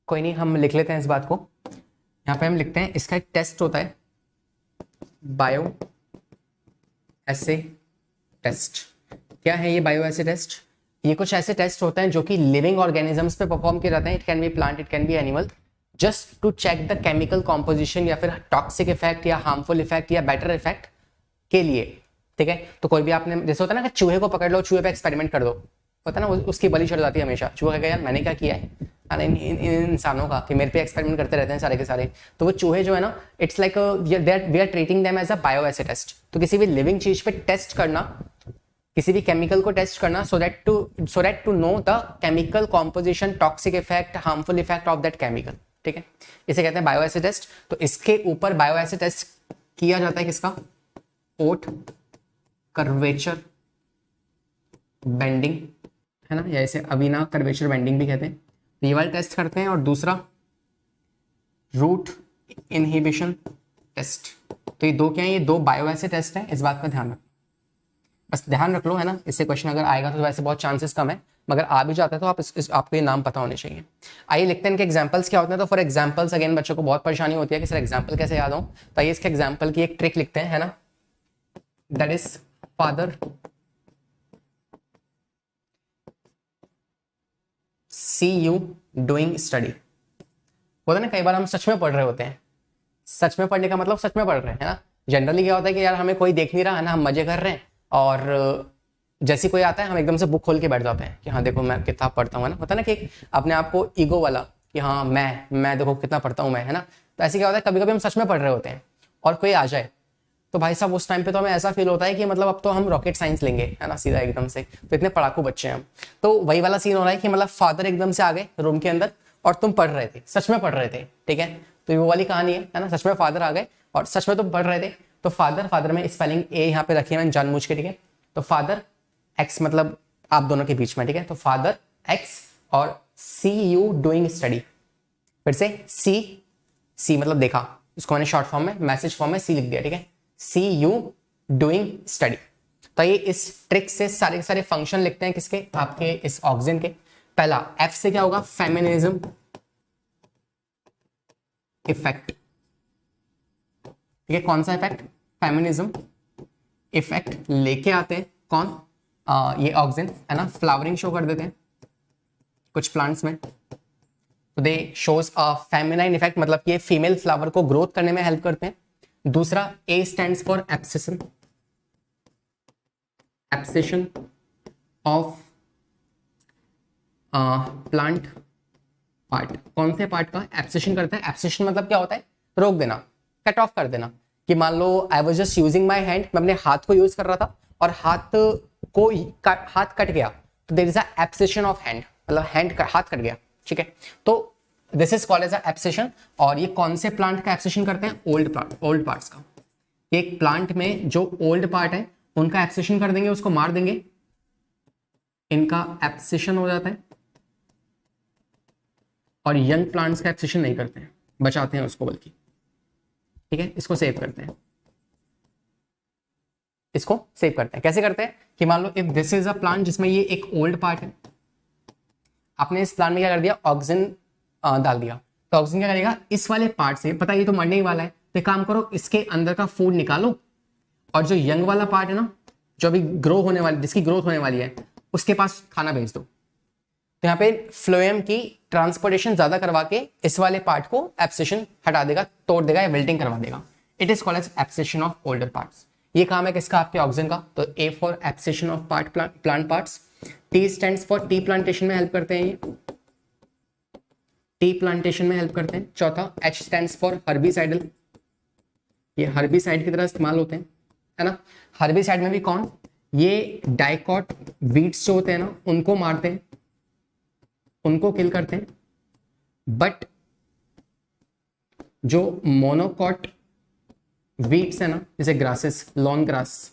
कोई नहीं, हम लिख लेते हैं इस बात को। यहाँ पे हम लिखते हैं इसका एक टेस्ट होता है, बायो एसे टेस्ट। क्या है ये बायो एसे टेस्ट? ये कुछ ऐसे टेस्ट होते हैं जो कि लिविंग ऑर्गेनिजम्स पे परफॉर्म किए जाते हैं। It can be plant, it can be animal, just to check the chemical composition या फिर टॉक्सिक इफेक्ट या हार्मफुल इफेक्ट या बेटर इफेक्ट के लिए। ठीक है, तो कोई भी आपने, जैसे होता है ना कि चूहे को पकड़ लो, चूहे पे एक्सपेरिमेंट कर दो, होता है ना, उसकी बलि चढ़ जाती है हमेशा। चूहा कहेगा यार मैंने क्या किया है, इन इंसानों का, कि मेरे पे एक्सपेरिमेंट करते रहते हैं सारे के सारे। तो वो चूहे जो है ना, it's like we are treating them as a bioassay test. तो किसी भी लिविंग चीज पे टेस्ट करना, किसी भी केमिकल को टेस्ट करना, so that to know the chemical composition, toxic effect, harmful effect of that chemical. ठीक है, इसे कहते हैं बायो एसे टेस्ट। तो इसके ऊपर बायो एसे टेस्ट किया जाता है किसका, ओट कर्वेचर बेंडिंग, है ना, या इसे अविना कर्वेचर बेंडिंग भी कहते हैं। तो ये वाला टेस्ट करते हैं। और दूसरा रूट इनहिबिशन टेस्ट। तो ये दो क्या है, ये दो बायो ऐसे टेस्ट हैं, इस बात का ध्यान रखो, बस ध्यान रख लो, है ना। इससे क्वेश्चन अगर आएगा तो वैसे बहुत चांसेस कम है, मगर आ भी जाता है तो आप आपको ये नाम पता होने चाहिए। आइए लिखते हैं इनके एग्जांपल्स क्या होते हैं। तो फॉर एग्जांपल्स अगेन बच्चों को बहुत परेशानी होती है कि सर एग्जांपल कैसे याद हो, तो आइए इसके एग्जांपल की एक ट्रिक लिखते हैं, है ना। That is father see you doing study. होता है ना, कई बार हम सच में पढ़ रहे होते हैं, सच में पढ़ने का मतलब सच में पढ़ रहे हैं, है ना। जनरली क्या होता है कि यार हमें कोई देख नहीं रहा है ना, हम मजे कर रहे हैं, और जैसे कोई आता है हम एकदम से बुक खोल के बैठ जाते हैं कि हाँ देखो मैं किताब पढ़ता हूँ, है ना। होता है ना कि अपने आप को ईगो वाला कि हाँ मैं देखो कितना पढ़ता हूँ मैं, है ना। तो ऐसे क्या होता है, कभी कभी हम सच में पढ़ रहे होते हैं और कोई आ जाए तो भाई साहब उस टाइम पे तो हमें ऐसा फील होता है कि मतलब अब तो हम रॉकेट साइंस लेंगे, है ना, सीधा एकदम से। तो इतने पढ़ाकू बच्चे हैं हम। तो वही वाला सीन हो रहा है कि मतलब फादर एकदम से आ गए रूम के अंदर और तुम पढ़ रहे थे, सच में पढ़ रहे थे, ठीक है। तो वो वाली कहानी है ना, सच में फादर आ गए और सच में तुम पढ़ रहे थे। तो फादर में स्पेलिंग ए यहाँ पे रखी है मैंने जानबूझ के, ठीक है। तो फादर एक्स मतलब आप दोनों के बीच में, ठीक है। तो फादर एक्स और सी यू डूइंग स्टडी। फिर से सी मतलब देखा, इसको मैंने शॉर्ट फॉर्म में मैसेज फॉर्म में सी लिख दिया, ठीक है। सी यू डूइंग स्टडी। तो ये इस ट्रिक से सारे के सारे फंक्शन लिखते हैं किसके, आपके इस ऑक्सिन के। पहला एफ से क्या होगा, फेमिनिज्म इफेक्ट, ठीक है। कौन सा इफेक्ट, फेमिनिज्म इफेक्ट लेके आते हैं कौन, ये ऑक्सिन, है ना। फ्लावरिंग शो कर देते हैं कुछ प्लांट्स में, तो दे शोज अ फेमिनाइन इफेक्ट, मतलब ये फीमेल फ्लावर को ग्रोथ करने में हेल्प करते हैं। दूसरा ए stands for abscission, abscission of plant part. कौन से पार्ट का एब्सेशन करता है, एब्सेशन मतलब क्या होता है, रोक देना, कट ऑफ कर देना। कि मान लो I was just using my hand, मैं अपने हाथ को यूज कर रहा था और हाथ कट गया, तो there is a abscission of hand, मतलब हाथ कट गया, ठीक है। तो this is called as a abscission. और ये कौन से प्लांट का एब्सेशन करते हैं, ओल्ड पार्ट्स का। एक प्लांट में जो ओल्ड पार्ट है उनका एब्सेशन कर देंगे, उसको मार देंगे, इनका एब्सेशन हो जाता है। और यंग प्लांट्स का एब्सेशन नहीं करते हैं, बचाते हैं उसको बल्कि, ठीक है। इसको सेव करते हैं, इसको सेव करते हैं। कैसे करते हैं कि मान लो if this is a plant जिसमें ये एक ओल्ड पार्ट है, आपने इस प्लांट में क्या कर दिया, ऑक्सीजन डाल दिया। तो ऑक्सीजन क्या करेगा, इस वाले पार्ट से, पता है ये तो मरने ही वाला है, तो काम करो इसके अंदर का फूड निकालो, और जो यंग वाला पार्ट है ना, जो अभी ग्रो होने वाली, जिसकी ग्रोथ होने वाली है, उसके पास खाना भेज दो। तो यहाँ पे फ्लोएम की ट्रांसपोर्टेशन ज्यादा करवा के इस वाले पार्ट को एब्सेशन हटा देगा, तोड़ देगा या विल्टिंग करवा देगा। It is called as abscission of older parts. ये काम है किसका, आपके ऑक्सीजन का। तो A for abscission of plant parts. T stands for tea plantation में हेल्प करते हैं, ये टी प्लांटेशन में हेल्प करते हैं। चौथा एच स्टैंड्स फॉर हर्बिसाइडल, ये हर्बिसाइड की तरह इस्तेमाल होते हैं, है ना। हर्बिसाइड में भी कौन, ये डाइकॉट वीड्स जो होते हैं ना, उनको मारते हैं, उनको किल करते हैं। बट जो मोनोकॉट वीड्स है ना, जैसे ग्रासेस, लॉन ग्रास,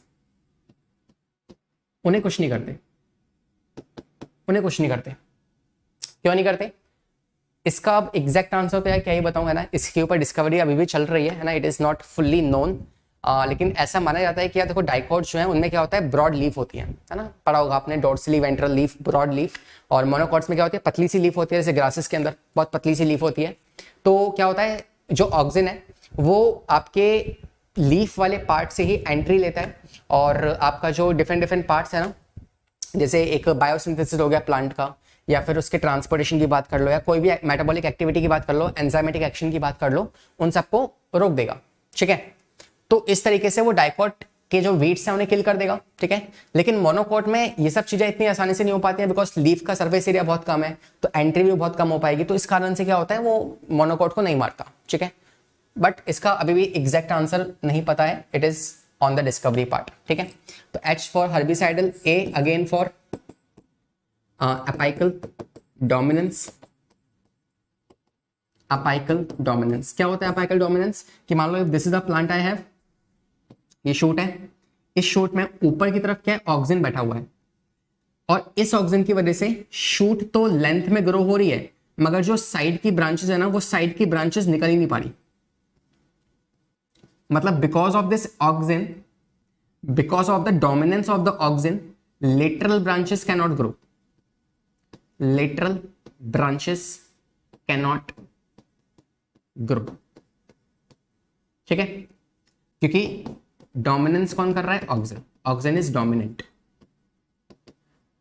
उन्हें कुछ नहीं करते, उन्हें कुछ नहीं करते। क्यों नहीं करते, इसका अब एग्जैक्ट आंसर तो यार क्या ही बताऊं, है ना। इसके ऊपर डिस्कवरी अभी भी चल रही है ना, it is not fully known. लेकिन ऐसा माना जाता है कि यार देखो डाइकॉट्स जो है उनमें क्या होता है, ब्रॉड लीफ होती है ना, पढ़ा होगा आपने, dorsiventral leaf, broad leaf. और मोनोकॉट्स में क्या होती है, पतली सी लीफ होती है, जैसे ग्रासेस के अंदर बहुत पतली सी लीफ होती है। तो क्या होता है, जो ऑक्सीजन है वो आपके लीफ वाले पार्ट से ही एंट्री लेता है, और आपका जो डिफरेंट पार्ट्स है ना, जैसे एक बायोसिंथेसिस हो गया प्लांट का, या फिर उसके ट्रांसपोर्टेशन की बात कर लो, या कोई भी मेटाबॉलिक एक्टिविटी की बात कर लो, एंजाइमेटिक एक्शन की बात कर लो, उन सबको रोक देगा, ठीक है। तो इस तरीके से वो डाइकॉट के जो वीड्स हैं उन्हें किल कर देगा, ठीक है। लेकिन मोनोकॉट में ये सब चीजें इतनी आसानी से नहीं हो पाती हैं, बिकॉज लीफ का सर्फेस एरिया बहुत कम है, तो एंट्री भी बहुत कम हो पाएगी। तो इस कारण से क्या होता है, वो मोनोकॉट को नहीं मारता, ठीक है। बट इसका अभी भी एग्जैक्ट आंसर नहीं पता है, it is on the discovery part, ठीक है। तो H for herbicidal, A again for apical dominance. Apical dominance क्या होता है, अपाइकल डोमिनेंस कि मान लो this is a plant I have, ये शूट है, इस शूट में ऊपर की तरफ क्या है, ऑक्सीजन बैठा हुआ है, और इस ऑक्सीजन की वजह से शूट तो लेंथ में ग्रो हो रही है, मगर जो साइड की ब्रांचेस है ना, वो साइड की ब्रांचेस निकल ही नहीं पा रही। मतलब because of this oxygen, because of the dominance of the oxygen, lateral branches cannot grow, lateral branches cannot grow. ठीक है, क्योंकि डोमिनेंस कौन कर रहा है, ऑक्सीजन, ऑक्सीजन इज डोमिनेंट।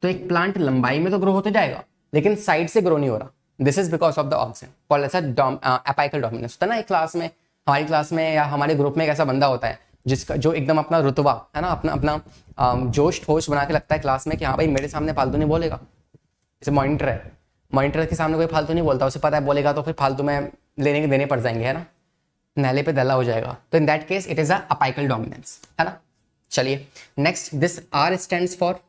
तो एक प्लांट लंबाई में तो ग्रो होते जाएगा, लेकिन साइड से ग्रो नहीं हो रहा। This is because of the oxygen, called as apical dominance. होता है ना एक क्लास में, हमारी क्लास में या हमारे ग्रुप में एक ऐसा बंदा होता है जिसका जो एकदम अपना रुतबा है ना, अपना अपना जोश ठोश बना के लगता है क्लास में कि हाँ भाई मेरे सामने फालतू नहीं बोलेगा। जैसे मॉनिटर है, मॉनिटर के सामने कोई फालतू नहीं बोलता, उसे पता है बोलेगा तो फिर फालतू में लेने के देने पड़ जाएंगे, है ना, नहले पे दला हो जाएगा। तो in that case it is a apical dominance, है ना। चलिए next, this R stands for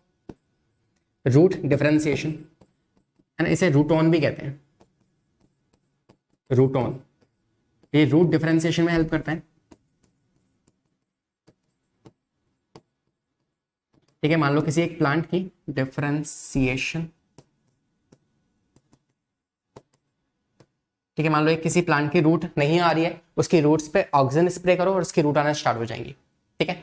root differentiation, है ना, इसे रूटोन भी कहते हैं, रूटोन। ये रूट डिफरेंशिएशन में हेल्प करता है। ठीक है, मान लो किसी एक प्लांट की डिफरेंशिएशन, ठीक है, मान लो एक किसी प्लांट की रूट नहीं आ रही है, उसकी रूट्स पे ऑक्सीजन स्प्रे करो और उसकी रूट आना स्टार्ट हो जाएंगी। ठीक है,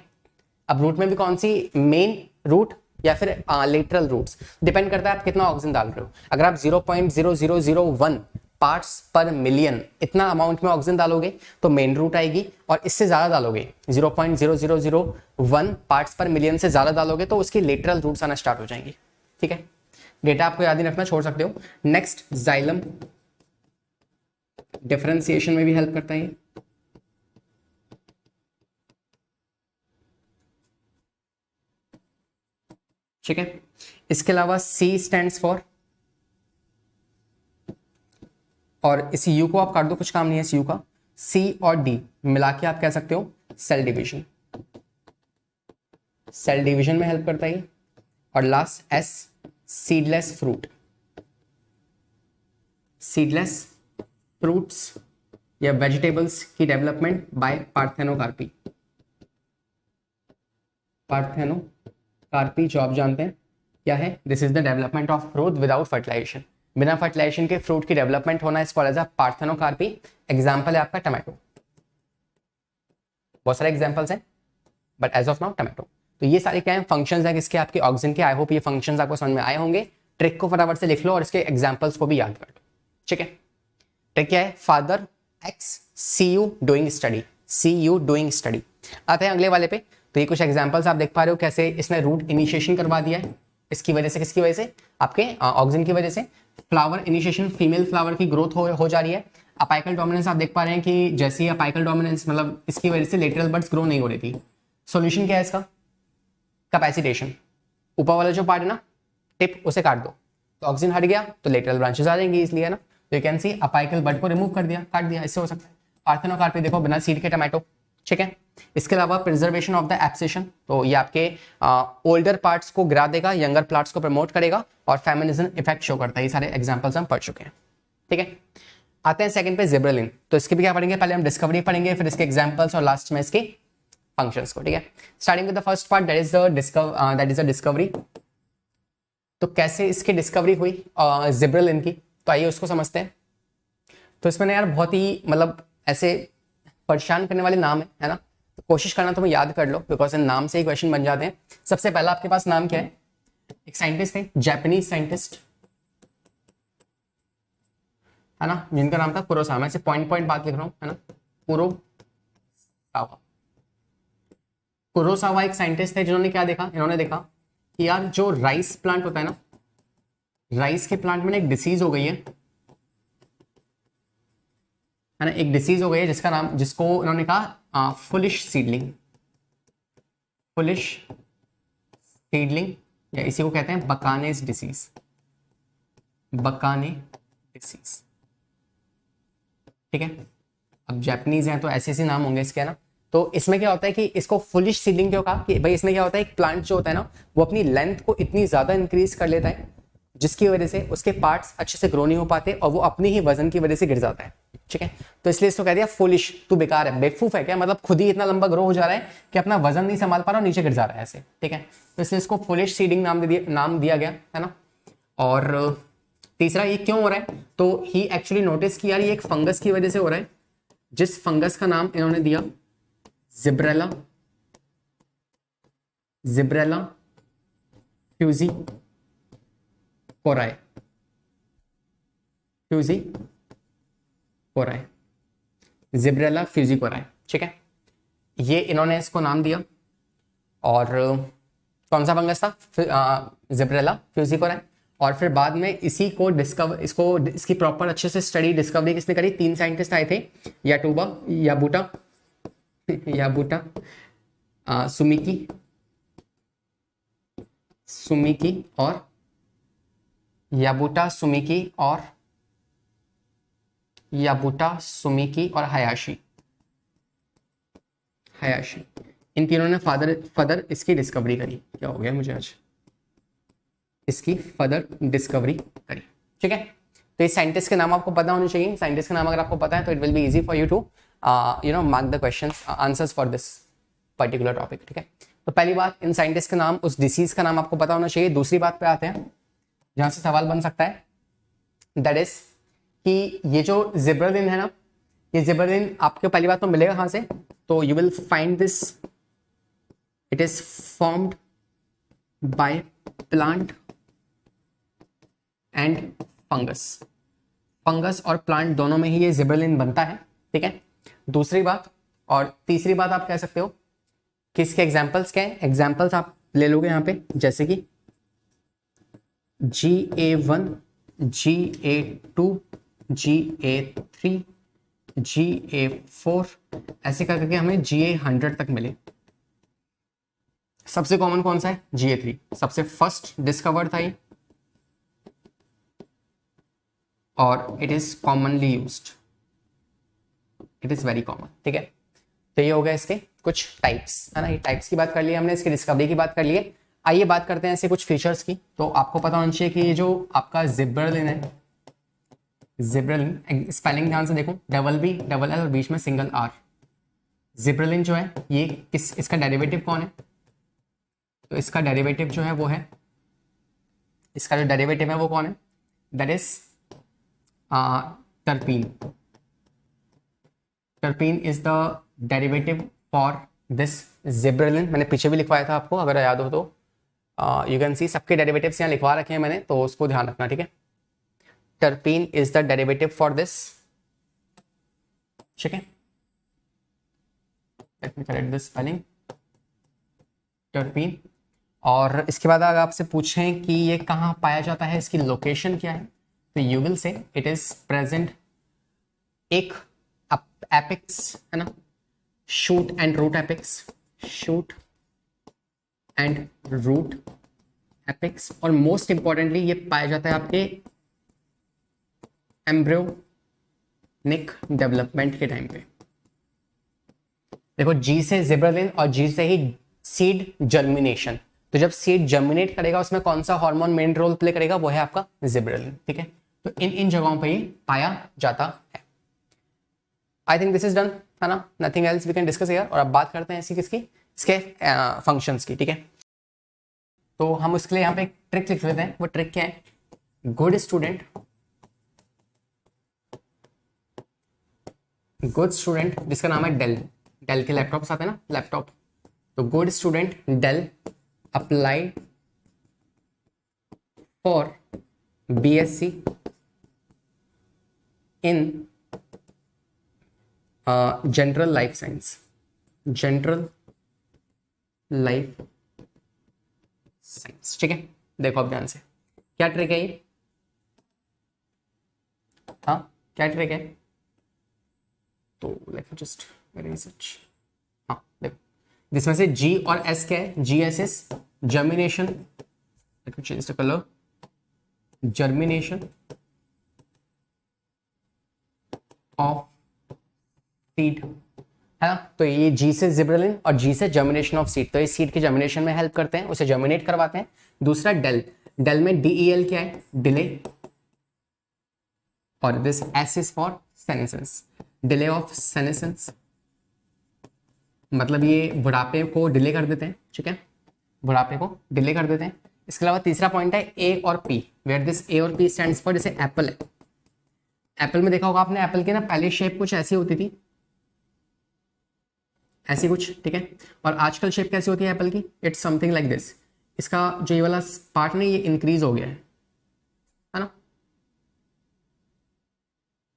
अब रूट में भी कौन सी, मेन रूट या फिर लेटरल रूट्स, डिपेंड करता है आप कितना ऑक्सीजन डाल रहे हो। अगर आप 0.0001 पार्ट्स पर मिलियन इतना अमाउंट में ऑक्सीजन डालोगे तो मेन रूट आएगी, और इससे ज्यादा डालोगे 0.0001 पार्ट्स पर मिलियन से ज्यादा डालोगे तो उसकी लेटरल रूट्स आना स्टार्ट हो जाएंगी। ठीक है, डेटा आपको याद ही रखना, छोड़ सकते हो। नेक्स्ट, जाइलम डिफरेंशिएशन में भी हेल्प करता है। ठीक है, इसके अलावा सी स्टैंड्स फॉर, और इस यू को आप काट दो, कुछ काम नहीं है इस यू का। सी और डी मिला के आप कह सकते हो सेल डिवीजन, सेल डिवीजन में हेल्प करता है। और last S, seedless fruit, seedless fruits या वेजिटेबल्स की डेवलपमेंट बाय पार्थेनोकार्पी, पार्थेनोकार्पी जो आप जानते हैं क्या है, this is the development of fruit without fertilization, बिना फर्टिलाइजेशन के फ्रूट की डेवलपमेंट होना, is called as a parthenocarpy. Example है आपका टमाटो, बहुत सारे एग्जांपल्स हैं but as of now tomato. तो ये सारे क्या है, फंक्शंस है किसके, आपके ऑक्सीजन के। आई होप ये फंक्शंस आपको समझ में आए होंगे। ट्रिक को फटाफट से लिख लो और इसके एग्जांपल्स को भी याद कर लो। ठीक है, ट्रिक क्या है, father X see you doing study, see you doing study. आते हैं अगले वाले पे। तो ये कुछ एग्जांपल्स आप देख पा रहे हो कैसे इसने रूट इनिशिएशन करवा दिया है, इसकी वजह से, किसकी वजह से, आपके ऑक्सीजन की वजह से। फ्लावर इनिशिएशन, फीमेल फ्लावर की ग्रोथ हो जा रही है। अपाइकल डोमिनेंस आप देख पा रहे हैं कि जैसे ही अपाइकल डोमिनेंस, मतलब इसकी वजह से लेटरल बड्स ग्रो नहीं हो रही थी। सॉल्यूशन क्या है इसका, कैपेसिटेशन। ऊपर वाला जो पार्ट है ना, टिप, उसे काट दो तो ऑक्सीजन हट गया तो लेटरल ब्रांचेस आ जाएंगी, इसलिए ना। तो यू कैन सी अपाइकल बड को रिमूव कर दिया, काट दिया, इससे हो सकता है। पार्थेनोकार्पी देखो, बिना सीड के टमाटो। ठीक है, इसके अलावा प्रिजर्वेशन ऑफ द एब्सेशन, तो ये आपके ओल्डर पार्ट्स को गिरा देगा, यंगर पार्ट्स को प्रमोट करेगा, और फेमिनिज्म इफेक्ट शो करता है। ये सारे एग्जांपल्स हम पढ़ चुके हैं। ठीक है, आते हैं सेकंड पे, जिब्रेलिन। तो इसके भी क्या पढ़ेंगे, पहले हम डिस्कवरी पढ़ेंगे, फिर इसके एग्जांपल्स, और लास्ट में इसके फंक्शंस को। ठीक है, starting with the first part, that is the discovery. तो कैसे इसकी डिस्कवरी हुई जिब्रेलिन की, तो आइए उसको समझते हैं। तो इसमें यार बहुत ही मतलब ऐसे परेशान करने वाले नाम है ना, तो कोशिश करना तुम्हें याद कर लो, बिकॉज इन नाम से ही क्वेश्चन बन जाते हैं। सबसे पहला आपके पास नाम क्या है, एक साइंटिस्ट थे, जापानीज साइंटिस्ट, है ना, जिनका नाम था कुरोसावा। ऐसे पॉइंट पॉइंट बात लिख रहा हूं, है ना, कुरोसावा। कुरोसावा एक साइंटिस्ट थे जिन्होंने क्या देखा, इन्होंने देखा कि यार जो राइस प्लांट होता है ना, राइस के प्लांट में एक डिसीज हो गई है ना, एक डिसीज हो गई है जिसका नाम, जिसको इन्होंने कहा फुलिश सीडलिंग, फुलिश सीडलिंग, या इसी को कहते हैं बकानेस डिसीज, बकाने डिसीज। ठीक है, अब जापानीज हैं तो ऐसे ऐसे नाम होंगे इसके, है ना। तो इसमें क्या होता है कि इसको फुलिश सीडलिंग क्यों कहा, कि भाई इसमें क्या होता है, एक प्लांट जो होता है ना, वो अपनी लेंथ को इतनी ज्यादा इंक्रीज कर लेता है जिसकी वजह से उसके पार्ट्स अच्छे से ग्रो नहीं हो पाते और वो अपनी ही वजन की वजह से गिर जाता है। ठीक है, तो इसलिए इसको कह दिया फुलिश, तू बेकार है, बेवकूफ है क्या, मतलब खुद ही इतना लंबा ग्रो हो जा रहा है कि अपना वजन नहीं संभाल पा रहा और नीचे गिर जा रहा है ऐसे, ठीक है, तो इसलिए इसको फुलिश सीडिंग नाम दिया गया है ना। और तीसरा ये क्यों हो रहा है, तो ही एक्चुअली नोटिस किया ये एक फंगस की वजह से हो रहा है, जिस फंगस का नाम इन्होंने दिया जिब्रेला फ्यूजी कोराए, जिब्रेला फ्यूजी कोराए, ठीक है, ये इन्होंने इसको नाम दिया। और कौन सा फंगस था, जिब्रेला फ्यूजी कोराए। और फिर बाद में इसी को इसकी प्रॉपर अच्छे से स्टडी डिस्कवरी किसने करी, 3 साइंटिस्ट आए थे, याबूटा सुमिकी और हयाशी, इन तीनों ने फर्दर इसकी डिस्कवरी करी। क्या हो गया मुझे आज, इसकी फर्दर डिस्कवरी करी, ठीक है। तो इस साइंटिस्ट के नाम आपको पता होने चाहिए, साइंटिस्ट के नाम अगर आपको पता है तो it will be easy for you to mark the questions answers for this particular topic, ठीक है। तो पहली बात, इन साइंटिस्ट के नाम, उस डिसीज का नाम आपको पता होना चाहिए। दूसरी बात पे आते हैं जहां से सवाल बन सकता है, दैट इज कि ये जो जिब्रेलिन है ना, ये जिब्रेलिन आपको पहली बात तो मिलेगा कहां से, तो you will find this, it is formed by plant and fungus और प्लांट दोनों में ही ये जिब्रेलिन बनता है, ठीक है। दूसरी बात और तीसरी बात आप कह सकते हो कि इसके एग्जाम्पल्स क्या है, एग्जाम्पल्स आप ले लोगे यहाँ पे, जैसे कि GA1, GA2, GA3, GA4 ऐसे करके हमें GA100 तक मिले। सबसे कॉमन कौन सा है, GA3 सबसे फर्स्ट डिस्कवर्ड था ये, और it is commonly used, it is very common, ठीक है। तो ये हो गया इसके कुछ टाइप्स, है ना, ये टाइप्स की बात कर ली हमने, इसकी डिस्कवरी की बात कर ली है। आइए बात करते हैं ऐसे कुछ फीचर्स की। तो आपको पता होना चाहिए कि ये जो आपका जिब्रेलिन है, जिब्रेलिन स्पेलिंग ध्यान से देखो, डबल एल और बीच में सिंगल आर। जिब्रेलिन जो है ये इसका डेरिवेटिव कौन है, तो इसका डेरिवेटिव जो है वो है, इसका जो डेरिवेटिव है वो कौन है, that is terpene is the derivative for this gibberellin. मैंने पीछे भी लिखवाया था आपको, अगर याद हो तो यू कैन सी, सबके डेरिवेटिव्स यहाँ लिखवा रखे हैं मैंने, तो उसको ध्यान रखना, ठीक है। Terpene is the derivative for this, ठीक है। Let me correct this spelling, terpene. और इसके बाद अगर आपसे पूछें कि ये कहाँ पाया जाता है, इसकी लोकेशन क्या है, तो you will say it is present एक एपिक्स, है ना, शूट एंड रूट एपिक्स, और मोस्ट इंपॉर्टेंटली ये पाया जाता है आपके एम्ब्रियोनिक डेवलपमेंट के टाइम पे। देखो, जी से जिब्रेलिन और जी से ही सीड जर्मिनेशन, तो जब सीड जर्मिनेट करेगा उसमें कौन सा हार्मोन मेन रोल प्ले करेगा, वो है आपका जिब्रेलिन, ठीक है। तो इन जगहों पे ये पाया जाता है। I think this is done, है ना, nothing else we can discuss here. और अब बात करते हैं इसके फंक्शंस की, ठीक है। तो हम उसके लिए यहाँ पे एक ट्रिक लिख लेते हैं। वो ट्रिक क्या है, गुड स्टूडेंट जिसका नाम है डेल के लैपटॉप आते हैं ना, लैपटॉप, तो good student Dell applied for BSc in general life science, ठीक है। देखो अब ध्यान से, क्या ट्रिक है ये, हाँ क्या ट्रिक है, तो लेट मी जस्ट रिसर्च, हाँ देखो, जिसमें से G और S क्या है, GS is germination, let me change the colour, germination of seed, है ना। तो ये G से जिब्रेलिन और G से जर्मिनेशन ऑफ सीड, तो ये सीड के जर्मिनेशन में हेल्प करते हैं, उसे जर्मिनेट करवाते हैं। दूसरा डेल में DEL क्या है, डिले, और this S is for senescence, delay of senescence, मतलब ये बुढ़ापे को डिले कर देते हैं, ठीक है, बुढ़ापे को डिले कर देते हैं। इसके अलावा तीसरा पॉइंट है ए और पी, वेयर दिस ए और पी स्टैंड्स फॉर, जैसे एप्पल है, एप्पल में देखा होगा आपने, एप्पल की ना पहले शेप कुछ ऐसी होती थी, ऐसी कुछ, ठीक है, और आजकल शेप कैसी होती है एप्पल की, इट्स समथिंग लाइक दिस। इसका जो ये वाला पार्ट नहीं, ये इंक्रीज हो गया है ना,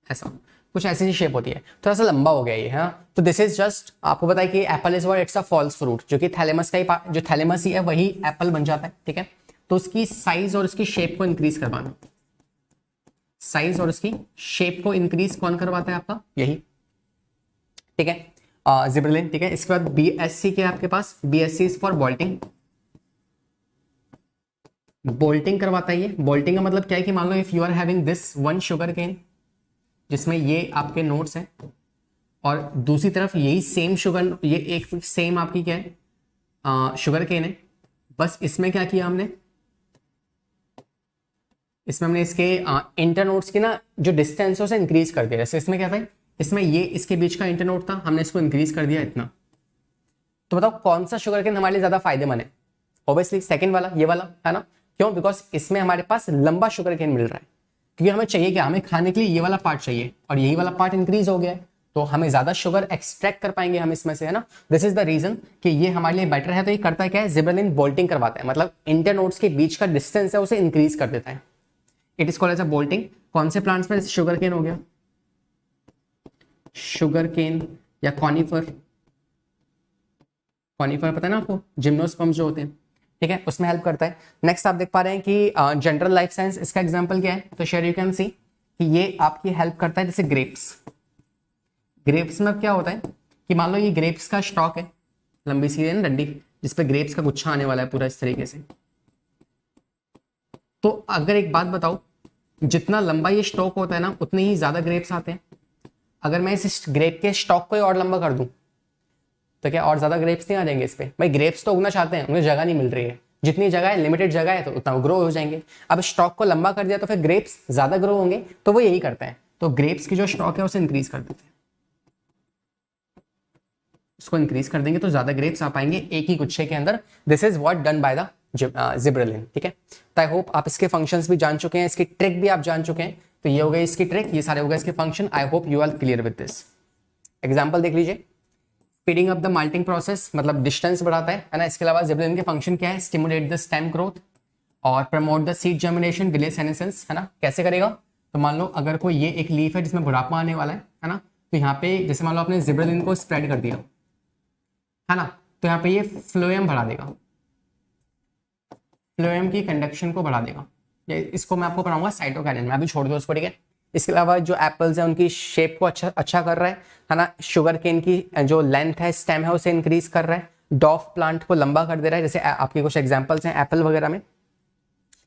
ऐसा कुछ ऐसी शेप होती है, थोड़ा सा लंबा हो गया ये, है ना। तो दिस इज जस्ट आपको पता है कि apple is what, it's a false fruit, जो कि थैलेमस का ही जो थैलेमस ही है वही एप्पल बन जाता है, ठीक है। तो उसकी साइज और उसकी शेप को इंक्रीज करवाना, साइज और उसकी शेप को इंक्रीज कौन करवाता है आपका, यही, ठीक है, जिब्रेलिन, ठीक है। इसके बाद बीएससी के आपके पास, BSc is for bolting, bolting करवाता है ये। बोल्टिंग का मतलब क्या है कि मान लो if you are having this one sugar cane, जिसमें ये आपके नोट्स हैं और दूसरी तरफ यही सेम शुगर, ये एक सेम आपकी क्या है, शुगर केन है, बस इसमें क्या किया हमने, इसमें हमने इसके इंटरनोड्स की ना जो डिस्टेंस है उसे इंक्रीज कर दिया। जैसे इसमें क्या था, इसमें ये इसके बीच का इंटरनोड था, हमने इसको इंक्रीज कर दिया इतना। तो बताओ कौन सा शुगर केन हमारे लिए ज्यादा फायदेमंद है, ऑब्वियसली सेकंड वाला, ये वाला, है ना। क्यों, बिकॉज इसमें हमारे पास लंबा शुगर केन मिल रहा है, क्योंकि हमें चाहिए क्या, हमें खाने के लिए ये वाला पार्ट चाहिए, और यही वाला पार्ट इंक्रीज हो गया है, तो हमें ज्यादा शुगर एक्सट्रैक्ट कर पाएंगे हम इसमें से, है ना। दिस इज द रीजन कि ये हमारे लिए बेटर है। तो ये करता है क्या है, जिब्रेलिन बोल्टिंग करवाता है, मतलब इंटरनोड्स के बीच का डिस्टेंस है उसे इंक्रीज कर देता है। It is called as a bolting. कौन से प्लांट्स में, जैसे शुगर केन हो गया, शुगर केन या कॉनिफर, कॉनिफर पता है ना आपको, जिम्नोस्पर्म जो होते हैं, ठीक है, उसमें हेल्प करता है। नेक्स्ट आप देख पा रहे हैं कि जनरल लाइफ साइंस, इसका एग्जांपल क्या है, तो शेयर यू कैन सी कि ये आपकी हेल्प करता है। जैसे ग्रेप्स, ग्रेप्स में क्या होता है कि मान लो ये ग्रेप्स का स्टॉक है, लंबी सी है ना डंडी, जिसपे ग्रेप्स का गुच्छा आने वाला है पूरा इस तरीके से। तो अगर एक बात बताओ, जितना लंबा ये स्टॉक होता है ना, उतने ही ज्यादा ग्रेप्स आते हैं। अगर मैं इस ग्रेप के स्टॉक को और लंबा कर दूं तो क्या और ज्यादा ग्रेप्स नहीं आ जाएंगे इस पे? भाई ग्रेप्स तो उगना चाहते हैं, उन्हें जगह नहीं मिल रही है, जितनी जगह है, लिमिटेड जगह है, तो उतना ग्रो हो जाएंगे। अब स्टॉक को लंबा कर दिया तो फिर ग्रेप्स ज्यादा ग्रो होंगे, तो वो यही करते हैं। तो ग्रेप्स की जो स्टॉक है उसे इंक्रीज कर देते हैं, उसको इंक्रीज कर देंगे तो ज्यादा ग्रेप्स आ पाएंगे एक ही गुच्छे के अंदर। This is what done by the gibberellin, ठीक है। तो आई होप आप इसके फंक्शंस भी जान चुके हैं, इसकी ट्रिक भी आप जान चुके हैं। तो ये हो गई इसकी ट्रिक, ये सारे हो गए इसके function. I hope you are clear with this. Example देख लीजिए, speeding up the malting process, मतलब डिस्टेंस बढ़ाता है ना। इसके अलावा जिब्रेलिन के फंक्शन क्या है, स्टिमुलेट द स्टेम ग्रोथ और promote the seed germination, delay senescence, है ना। कैसे करेगा, तो मान लो अगर कोई ये एक लीफ है जिसमें बुढ़ापा आने वाला है ना, तो यहाँ पे जैसे मान लो आपने जिब्रेलिन को स्प्रेड कर दिया, है ना, तो यहाँ पे ये फ्लोएम बढ़ा देगा, फ्लोएम की कंडक्शन को बढ़ा देगा। इसको मैं आपको पढ़ाऊंगा साइटोकाइनेन में, अभी छोड़ दो उसको, ठीक है। इसके अलावा जो एप्पल्स हैं उनकी शेप को अच्छा कर रहा है ना। शुगर केन की जो लेंथ है, स्टेम है, उसे इंक्रीज कर रहा है। डॉफ प्लांट को लंबा कर दे रहा है, जैसे आपके कुछ एग्जांपल्स हैं एप्पल वगैरह में,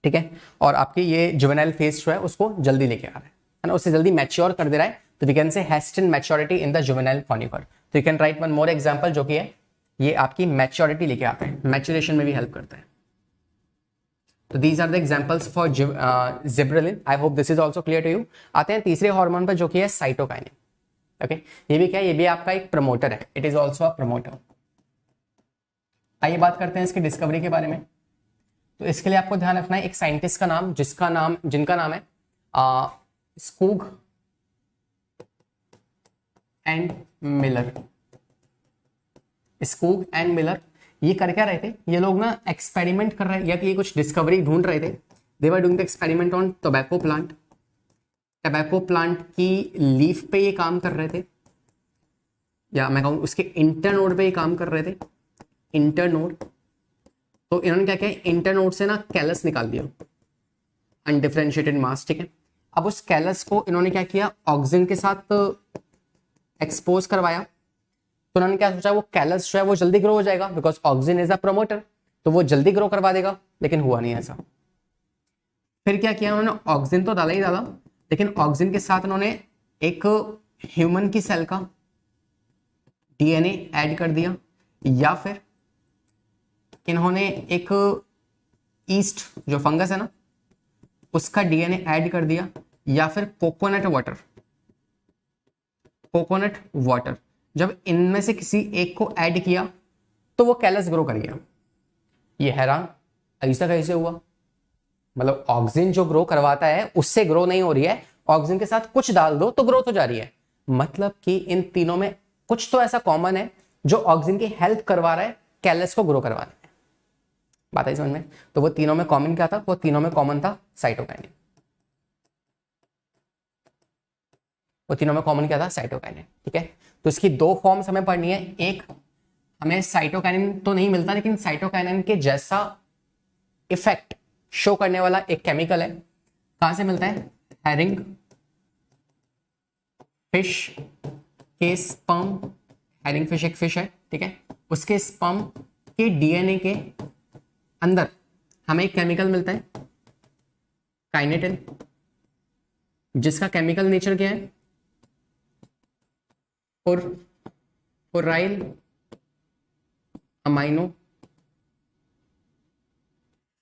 ठीक है। और आपकी ये जुवेनाइल फेज जो है उसको जल्दी लेके आ रहा है ना, उससे जल्दी मैच्योर कर दे रहा है। तो we can say hasten maturity in the juvenile conifer. तो you can write one more example, जो कि है ये आपकी मैच्योरिटी लेके आता है, मैच्योरेशन में भी हेल्प करता है। तो these are the examples for gibberellin. I hope this is also clear to you. आते हैं तीसरे हार्मोन पर, जो कि है साइटोकाइनिन। ओके, ये भी क्या है, ये भी आपका एक प्रमोटर है, it is also a promoter. आइए बात करते हैं इसकी डिस्कवरी के बारे में। तो इसके लिए आपको ध्यान रखना है एक साइंटिस्ट का नाम, जिनका नाम है Skoog and Miller. Skoog and Miller ये कर क्या रहे थे, ये लोग ना एक्सपेरिमेंट कर रहे, या कि ये कुछ डिस्कवरी ढूंढ रहे थे। They were doing the experiment on tobacco plant. Tobacco plant की लीफ पे ये काम कर रहे थे, या मैं कहूँ उसके इंटरनोड पे ये काम कर रहे थे, इंटरनोड। तो इन्होंने क्या किया, इंटरनोड से ना कैलस निकाल दिया, अनडिफरेंशिएटेड मास, ठीक है। अब उस कैलस को इन्होंने क्या किया, ऑक्सीजन के साथ एक्सपोज करवाया। तो उन्होंने क्या सोचा, वो कैलस जो है वो जल्दी ग्रो हो जाएगा, because oxygen is a promoter, तो वो जल्दी ग्रो करवा देगा। लेकिन हुआ नहीं ऐसा। फिर क्या किया उन्होंने, ऑक्सीजन तो डाला ही डाला, लेकिन ऑक्सीजन के साथ उन्होंने एक ह्यूमन की सेल का डीएनए ऐड कर दिया, या फिर इन्होंने एक ईस्ट जो फंगस है ना उसका डीएनए ऐड कर दिया, या फिर कोकोनट वाटर, कोकोनट वाटर, जब इनमें से किसी एक को ऐड किया तो वो कैलस ग्रो कर गया। ये हैरान, ऐसा कैसे हुआ? मतलब ऑक्सीजन जो ग्रो करवाता है उससे ग्रो नहीं हो रही है, ऑक्सीजन के साथ कुछ डाल दो तो ग्रोथ हो जा रही है। मतलब कि इन तीनों में कुछ तो ऐसा कॉमन है जो ऑक्सीजन की हेल्प करवा रहा है कैलस को ग्रो करवाने में। बात आई समझ में? तो वो तीनों में कॉमन क्या था? वो तीनों में कॉमन था साइटोकाइनिन। वो तीनों में कॉमन क्या था? साइटोकाइनिन। ठीक है, तो इसकी दो फॉर्म्स हमें पढ़नी है। एक, हमें साइटोकाइनिन तो नहीं मिलता लेकिन साइटोकाइनिन के जैसा इफेक्ट शो करने वाला एक केमिकल है। कहां से मिलता है? हैरिंग फिश के स्पर्म, हैरिंग फिश एक फिश है, ठीक है, उसके स्पर्म के डीएनए के अंदर हमें एक केमिकल मिलता है काइनेटिन, जिसका केमिकल नेचर क्या है? फुराइल अमाइनो,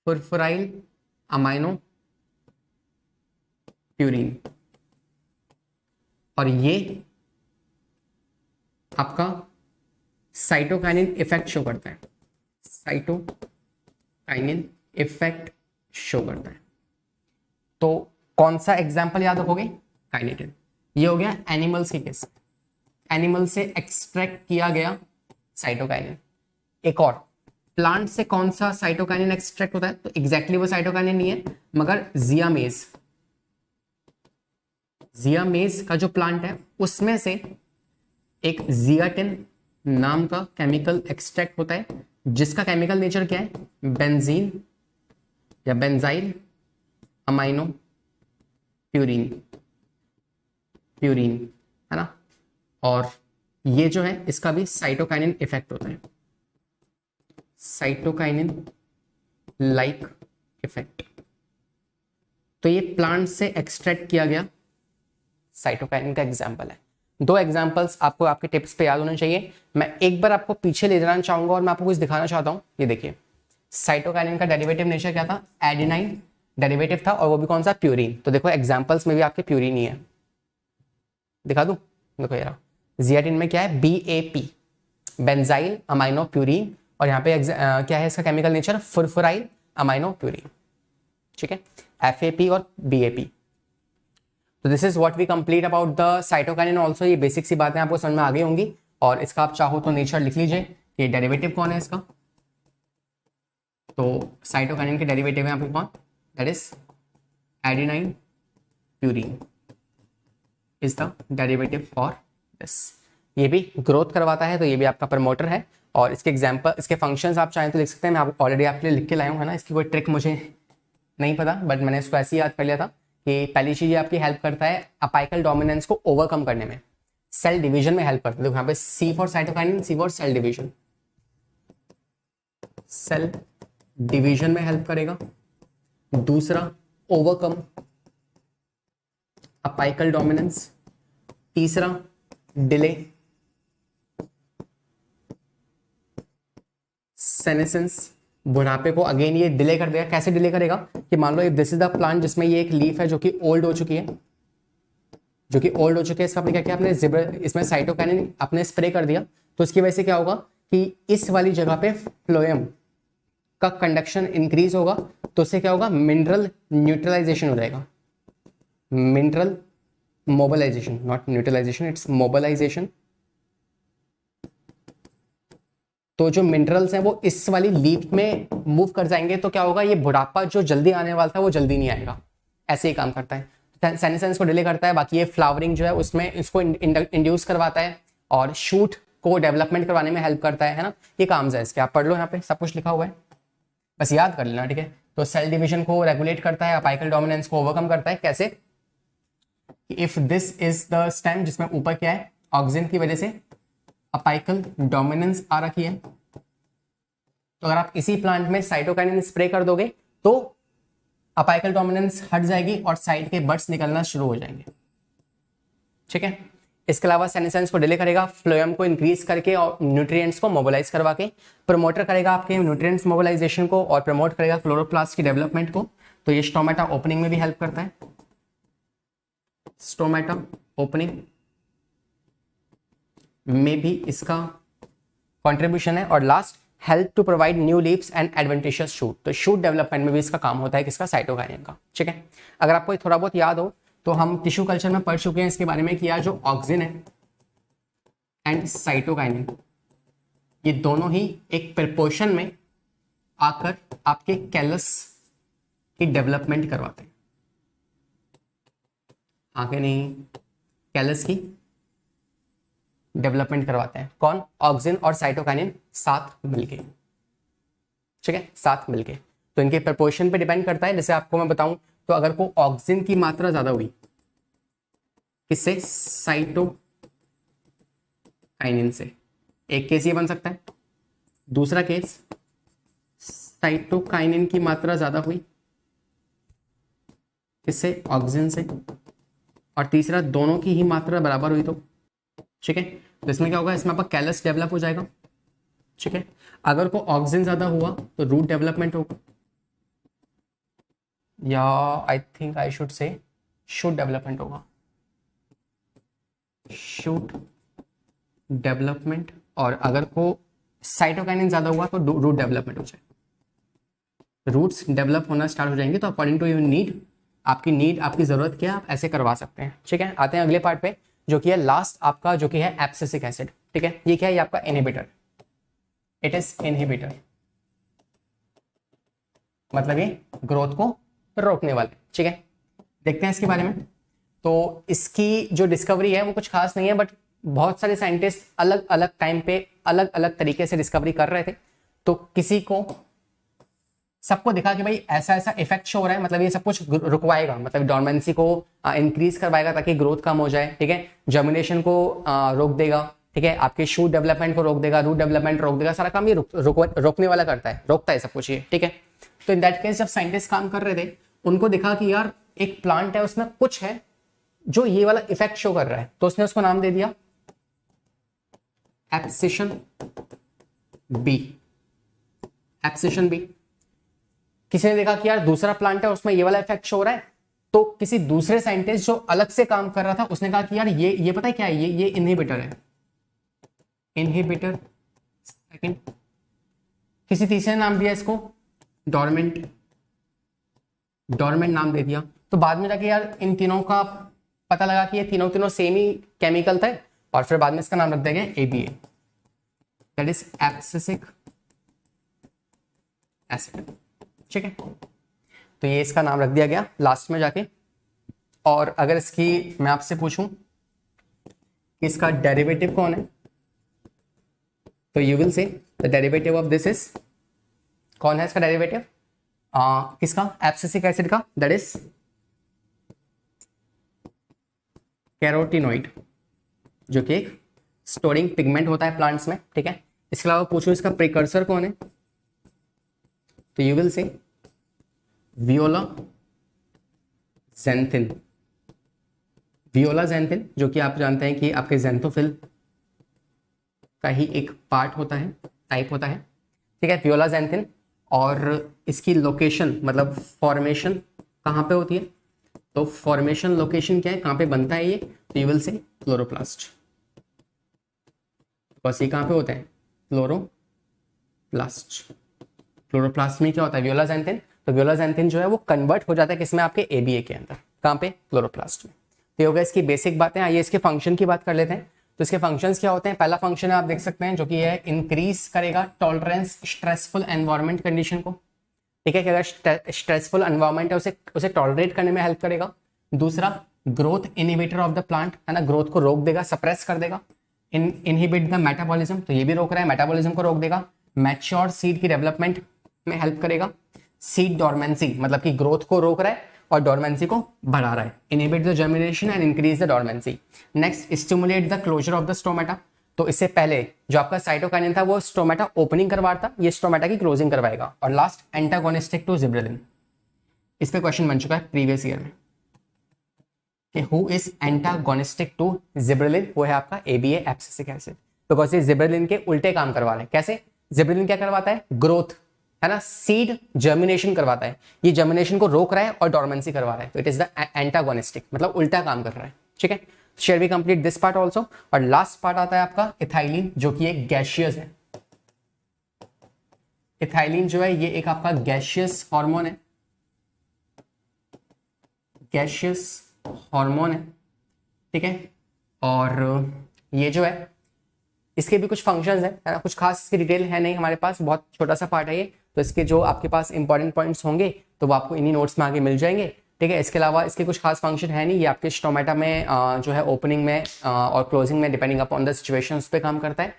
फुरफुराइल अमाइनो प्यूरिन। और ये आपका साइटोकाइनिन इफेक्ट शो करता है, साइटोकाइनिन इफेक्ट शो करता है। तो कौन सा एग्जांपल याद रखोगे? काइनेटिन। ये हो गया एनिमल्स के केस, एनिमल से एक्सट्रैक्ट किया गया साइटोकाइनिन। एक और, प्लांट से कौन सा साइटोकाइनिन एक्सट्रैक्ट होता है? तो एग्जैक्टली वो साइटोकाइनिन नहीं है, मगर जियामेज, जियामेज का जो प्लांट है उसमें से एक जियाटिन नाम का केमिकल एक्सट्रैक्ट होता है, जिसका केमिकल नेचर क्या है? बेंजीन या बेंजाइल अमाइनो प्यूरिन, प्यूरिन है ना। और ये जो है इसका भी साइटोकाइनिन इफेक्ट होता है, साइटोकाइनिन लाइक इफेक्ट। तो ये प्लांट से एक्सट्रैक्ट किया गया साइटोकाइनिन का एग्जाम्पल है। दो एग्जाम्पल्स आपको आपके टिप्स पे याद होने चाहिए। मैं एक बार आपको पीछे ले जाना चाहूंगा और मैं आपको कुछ दिखाना चाहता हूं। ये देखिए, साइटोकाइनिन का डेरिवेटिव नेचर क्या था? एडेनाइन डेरिवेटिव था, और वो भी कौन सा? प्यूरिन। तो देखो एग्जाम्पल्स में भी आपके प्यूरिन ही है, दिखा दूं? देखो यार, जियाटिन में क्या है? BAP, बेंजाइल अमाइनो प्यूरिन, और यहाँ पे क्या है इसका chemical nature? Furfuryl amino purine. ठीक है, FAP और BAP। तो this is what we complete about the cytokinin also. ये बेसिक सी बातें आपको समझ में आ गई होंगी, और इसका आप चाहो तो नेचर लिख लीजिए कि डेरिवेटिव कौन है इसका। तो साइटोकाइनिन के डेरिवेटिव है आपको कौन? That is adenine purine is the derivative for this. ये भी ग्रोथ करवाता है, तो ये भी आपका प्रमोटर है। और इसके एग्जाम्पल, इसके फंक्शंस आप चाहें तो लिख सकते हैं। मैं आप ऑलरेडी आपके लिए लिख के लाया हूँ, है ना। इसकी कोई ट्रिक मुझे नहीं पता, बट मैंने इसको ऐसे ही याद कर लिया था कि पहली चीज आपकी हेल्प करता है अपाइकल डोमिनेंस को ओवरकम करने में, सेल डिवीजन में हेल्प करता है। देखो यहाँ पे C for cytokinin, C for cell division, cell division में हेल्प करेगा। दूसरा, ओवरकम अपाइकल डोमिनेंस। तीसरा, डिले सेनेसेंस, बुढ़ापे को अगेन ये डिले कर देगा। कैसे डिले करेगा? कि मान लो if this is the plant जिसमें ये एक लीफ है जो कि ओल्ड हो चुकी है, जो कि ओल्ड हो चुकी है, इसका आपने क्या किया? आपने इसमें साइटोकाइनिन आपने स्प्रे कर दिया, तो इसकी वजह से क्या होगा कि इस वाली जगह पे फ्लोएम का कंडक्शन इंक्रीज होगा, तो उससे क्या होगा? मिनरल न्यूट्रलाइजेशन हो जाएगा, mineral mobilization, not neutralization, it's mobilization. तो जो मिनरल्स हैं वो इस वाली लीफ में मूव कर जाएंगे, तो क्या होगा? ये बुढ़ापा जो जल्दी आने वाला था वो जल्दी नहीं आएगा। ऐसे ही काम करता है, सेनेसेंस को डिले करता है। बाकी ये फ्लावरिंग जो है उसमें इसको इंड्यूस करवाता है, और शूट को डेवलपमेंट करवाने में हेल्प करता है ना। ये काम है इसके, आप पढ़ लो, यहाँ पे सब कुछ लिखा हुआ है, बस याद कर लेना, ठीक है। तो सेल डिवीजन को रेगुलेट करता है, अपाइकल डोमिनेंस को ओवरकम करता है। कैसे? If this is the stem जिसमें ऊपर क्या है? ऑक्सीजन की वजह से अपाइकल डोमिनेंस आ रखी है, तो अगर आप इसी प्लांट में साइटोकाइनिन स्प्रे कर दोगे तो अपाइकल डोमिनेंस हट जाएगी और साइड के बर्ड्स निकलना शुरू हो जाएंगे। ठीक है, इसके अलावा सेनेसेंस को डिले करेगा, फ्लोएम को इंक्रीज करके और न्यूट्रिएंट्स को मोबिलाइज करवा के प्रमोटर करेगा आपके न्यूट्रिएंट्स मोबिलाइजेशन को, और प्रमोट करेगा क्लोरोप्लास्ट की डेवलपमेंट को। तो ये स्टोमेटा ओपनिंग में भी हेल्प करता है। स्टोमेटा ओपनिंग में भी इसका कंट्रीब्यूशन है। और last, help to provide new leaves and adventitious shoot, तो शूट डेवलपमेंट में भी इसका काम होता है किसका, साइटोकाइनिन का। ठीक है, अगर आपको थोड़ा बहुत याद हो तो हम टिश्यू कल्चर में पढ़ चुके हैं इसके बारे में, किया जो ऑक्सिन है एंड साइटोकाइनिन, ये दोनों ही एक प्रपोर्शन में आकर आपके कैलस की डेवलपमेंट करवाते हैं, आगे नहीं, कैलस की डेवलपमेंट करवाते हैं। कौन, ऑक्सिन और साइटोकाइनिन साथ मिलके। ठीक है, साथ मिलके, तो इनके प्रपोर्शन पे डिपेंड करता है। जैसे आपको मैं बताऊं तो अगर को ऑक्सिन की मात्रा ज्यादा हुई किससे, साइटोकाइनिन से, एक केस ये बन सकता है। दूसरा केस, साइटोकाइनिन की मात्रा ज्यादा हुई किससे, ऑक्सिन से। और तीसरा, दोनों की ही मात्रा बराबर हुई तो। ठीक है, तो इसमें क्या होगा, इसमें आपका कैलस डेवलप हो जाएगा। ठीक है, अगर को ऑक्सिन ज्यादा हुआ तो रूट डेवलपमेंट होगा, या I think I should say shoot development होगा, शूट डेवलपमेंट। और अगर को साइटोकाइनिन ज्यादा हुआ तो रूट डेवलपमेंट हो जाएगा। रूट्स डेवलप होना स्टार्ट हो जाएंगे, तो अकॉर्डिंग टू योर नीड, आपकी जरूरत क्या है, आप ऐसे करवा सकते हैं। ठीक है, आते हैं अगले पार्ट पे, जो कि है लास्ट आपका, जो कि है एब्सिसिक एसिड। ठीक है, ये क्या है, ये आपका इनहिबिटर, इट इज इनहिबिटर, मतलब ये ग्रोथ को रोकने वाले। ठीक है, देखते हैं इसके बारे में। तो इसकी जो डिस्कवरी है वो कुछ खास नहीं है, बट बहुत सारे साइंटिस्ट अलग अलग टाइम पे अलग अलग तरीके से डिस्कवरी कर रहे थे। तो किसी को, सबको दिखा कि भाई ऐसा ऐसा इफेक्ट शो हो रहा है, मतलब ये सब कुछ रुकवाएगा, मतलब डॉर्मेंसी को इंक्रीज करवाएगा ताकि ग्रोथ कम हो जाए। ठीक है, जर्मिनेशन को रोक देगा। ठीक है, आपके शूट डेवलपमेंट को रोक देगा, रूट डेवलपमेंट रोक देगा, सारा काम ये रोकने वाला करता है, रोकता है सब कुछ ये। ठीक है, तो इन दैट केस जब साइंटिस्ट काम कर रहे थे, उनको दिखा कि यार एक प्लांट है, उसमें कुछ है जो ये वाला इफेक्ट शो कर रहा है, तो उसने उसको नाम दे दिया एब्सिशन बी, एब्सिशन बी। किसी ने देखा कि यार दूसरा प्लांट है, उसमें ये वाला इफेक्ट शो हो रहा है, तो किसी दूसरे साइंटिस्ट जो अलग से काम कर रहा था, उसने कहा कि यार ये पता है क्या है, ये इनहिबिटर है, इनहिबिटर। सेकंड, किसी तीसरे ने नाम दिया इसको डोरमेंट, डोरमेंट नाम दे दिया। तो बाद में जाके यार इन तीनों का पता लगा कि ये तीनों सेम ही केमिकल थे, और फिर बाद में इसका नाम रख दिया गया ABA, that is abscisic acid. ठीक है, तो ये इसका नाम रख दिया गया लास्ट में जाके। और अगर इसकी मैं आपसे पूछूं कि इसका डेरिवेटिव कौन है, तो you will say the derivative of this is, कौन है इसका डेरिवेटिव, किसका, एब्सिसिक एसिड का, दैट इज कैरोटीनॉइड, जो कि एक स्टोरिंग पिगमेंट होता है प्लांट्स में। ठीक है, इसके अलावा पूछूं इसका प्रिकर्सर कौन है, तो you will say Viola xanthine, Viola xanthine, जो कि आप जानते हैं कि आपके ज़ैंथोफिल का ही एक पार्ट होता है, टाइप होता है। ठीक है, वियोला ज़ैंथिन। और इसकी लोकेशन, मतलब फॉर्मेशन कहाँ पे होती है, तो फॉर्मेशन लोकेशन क्या है, कहाँ पे बनता है ये, तो यू विल से क्लोरोप्लास्ट। बस ये कहाँ पे होता है, क्लोरोप्लास्ट। क्लोरोप्लास्ट में क्या होता है, वियोला ज़ैंथिन। तो वियोला ज़ैंथिन जो है वो कन्वर्ट हो जाता है किसमें, आपके ABA के अंदर, कहाँ पे, क्लोरोप्लास्ट में। तो ये हो गया इसकी बेसिक बातें। आइए इसके फंक्शन की बात कर लेते हैं। तो इसके फंक्शंस क्या होते हैं, पहला फंक्शन है आप देख सकते हैं, जो कि है इंक्रीज करेगा टॉलरेंस स्ट्रेसफुल एनवायरमेंट कंडीशन को। ठीक है, कि अगर स्ट्रेसफुल एनवायरमेंट है उसे टॉलरेट करने में हेल्प करेगा। दूसरा, growth inhibitor of the plant, है ना, ग्रोथ को रोक देगा, सप्रेस कर देगा। इनहिबिट द मेटाबॉलिज्म, तो ये भी रोक रहा है, मेटाबॉलिज्म को रोक देगा। मैच्योर सीड की डेवलपमेंट में हेल्प करेगा। सीड डोरमेंसी, मतलब कि ग्रोथ को रोक रहा है और डोरमेंसी को बढ़ा रहा है। Inhibit the germination and increase the dormancy. Next, stimulate the closure of the stomata, तो इससे पहले जो आपका साइटोकाइनिन था वो स्टोमेटा ओपनिंग करवाता, ये स्टोमेटा की क्लोजिंग करवाएगा। और लास्ट, एंटागोनिस्टिक टू जिब्रेलिन, इस पे क्वेश्चन बन चुका है प्रीवियस ईयर में कि who is antagonistic to gibberellin, वो है आपका ABA एब्सिसिक एसिड। बिकॉज ये जिब्रेलिन के उल्टे काम करवा रहे हैं। कैसे, जिब्रेलिन क्या करवाता है, ग्रोथ, है ना, सीड जर्मिनेशन करवाता है, ये जर्मिनेशन को रोक रहा है और डॉर्मेंसी करवा रहा है, तो इट इज द एंटागोनिस्टिक, मतलब उल्टा काम कर रहा है, ठीक है। Share we complete this part also. और लास्ट पार्ट आता है आपका इथाइलिन, जो कि एक गैशियस है। इथाइलिन जो है ये एक आपका गैशियस हार्मोन है, गैशियस हार्मोन है, ठीक है। और ये जो है इसके भी कुछ फंक्शंस हैं, है ना, कुछ खास इसकी डिटेल है नहीं हमारे पास, बहुत छोटा सा पार्ट है ये, तो इसके जो आपके पास इंपॉर्टेंट पॉइंट्स होंगे तो वो आपको इन्हीं नोट्स में आगे मिल जाएंगे, ठीक है। इसके अलावा इसके कुछ खास फंक्शन है नहीं, ये आपके स्टोमेटा में जो है ओपनिंग में और क्लोजिंग में डिपेंडिंग अपॉन द सिचुएशन पे काम करता है,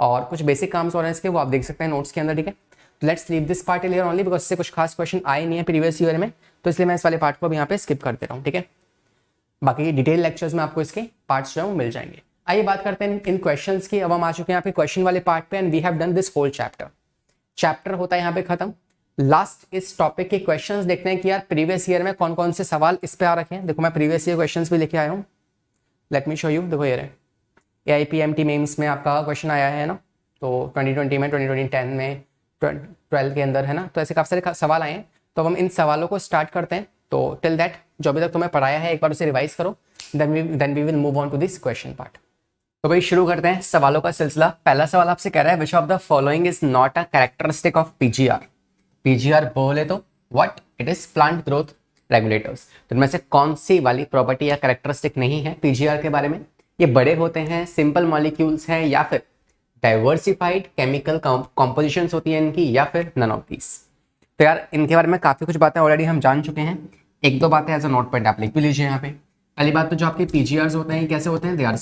और कुछ बेसिक काम्स हो रहे हैं इसके, वो आप देख सकते हैं नोट्स के अंदर, ठीक है। Let's leave this part here only because इससे कुछ खास क्वेश्चन आए नहीं है प्रीवियस ईयर में, तो इसलिए मैं इस वाले पार्ट को अब यहाँ पे स्किप कर दे रहा हूँ, ठीक है। बाकी डिटेल लेक्चर्स में आपको इसके पार्ट्स जो है वो मिल जाएंगे। आइए बात करते हैं इन क्वेश्चंस की। अब हम आ चुके हैं यहाँ पे क्वेश्चन वाले पार्ट पे, and we have done this whole chapter होता है यहाँ पे खत्म। लास्ट इस टॉपिक के क्वेश्चंस देखते हैं कि यार प्रीवियस ईयर में कौन कौन से सवाल इस पे आ रखे हैं। देखो मैं प्रीवियस ईयर क्वेश्चंस भी लेके आया हूँ, लेट मी शो यू। देखो ये रहे, AIPMT मेम्स में आपका क्वेश्चन आया है ना, तो 2020 में, 2010 में, 12 के अंदर, है ना, तो ऐसे काफी सारे सवाल आए हैं। तो अब हम इन सवालों को स्टार्ट करते हैं। तो टिल दैट जो अभी तक तुम्हें पढ़ाया है एक बार उसे रिवाइज करो, then we will move on to this question part. तो भाई शुरू करते हैं सवालों का सिलसिला। पहला सवाल आपसे कह रहा है विच of the following is not a characteristic of PGR। PGR बोले तो what, it is plant growth regulators. तो इनमें से कौन सी वाली प्रॉपर्टी या कैरेक्टरिस्टिक नहीं है PGR के बारे में? ये बड़े होते हैं, सिंपल मॉलिक्यूल्स हैं, या फिर डाइवर्सिफाइड केमिकल कॉम्पोजिशंस होती है इनकी, या फिर नन ऑफ दीज। तो यार इनके बारे में काफी कुछ बातें ऑलरेडी हम जान चुके हैं, एक दो बातें एज अ नोट पॉइंट आप लिख भी लीजिए यहाँ पे। पहली बात तो जो आपके PGRs होते हैं कैसे होते हैं, दे आर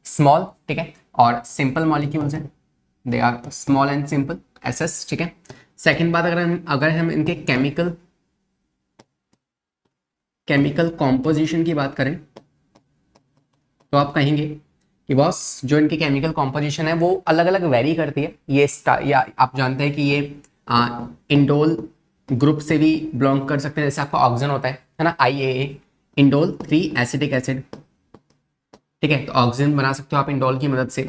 स्मॉल, ठीक है, और सिंपल मॉलिक्यूल्स हैं, they are small and simple SS, ठीक है। सेकेंड बात, अगर हम इनके केमिकल कॉम्पोजिशन की बात करें तो आप कहेंगे कि बॉस जो इनकी केमिकल कॉम्पोजिशन है वो अलग अलग वेरी करती है। ये या आप जानते हैं कि ये इंडोल ग्रुप से भी बिलोंग कर सकते हैं, जैसे आपका ऑक्सीजन होता है ना, IAA, इंडोल 3 एसिटिक एसिड, ठीक है। तो ऑक्सीजन बना सकते हो आप इंडोल की मदद से।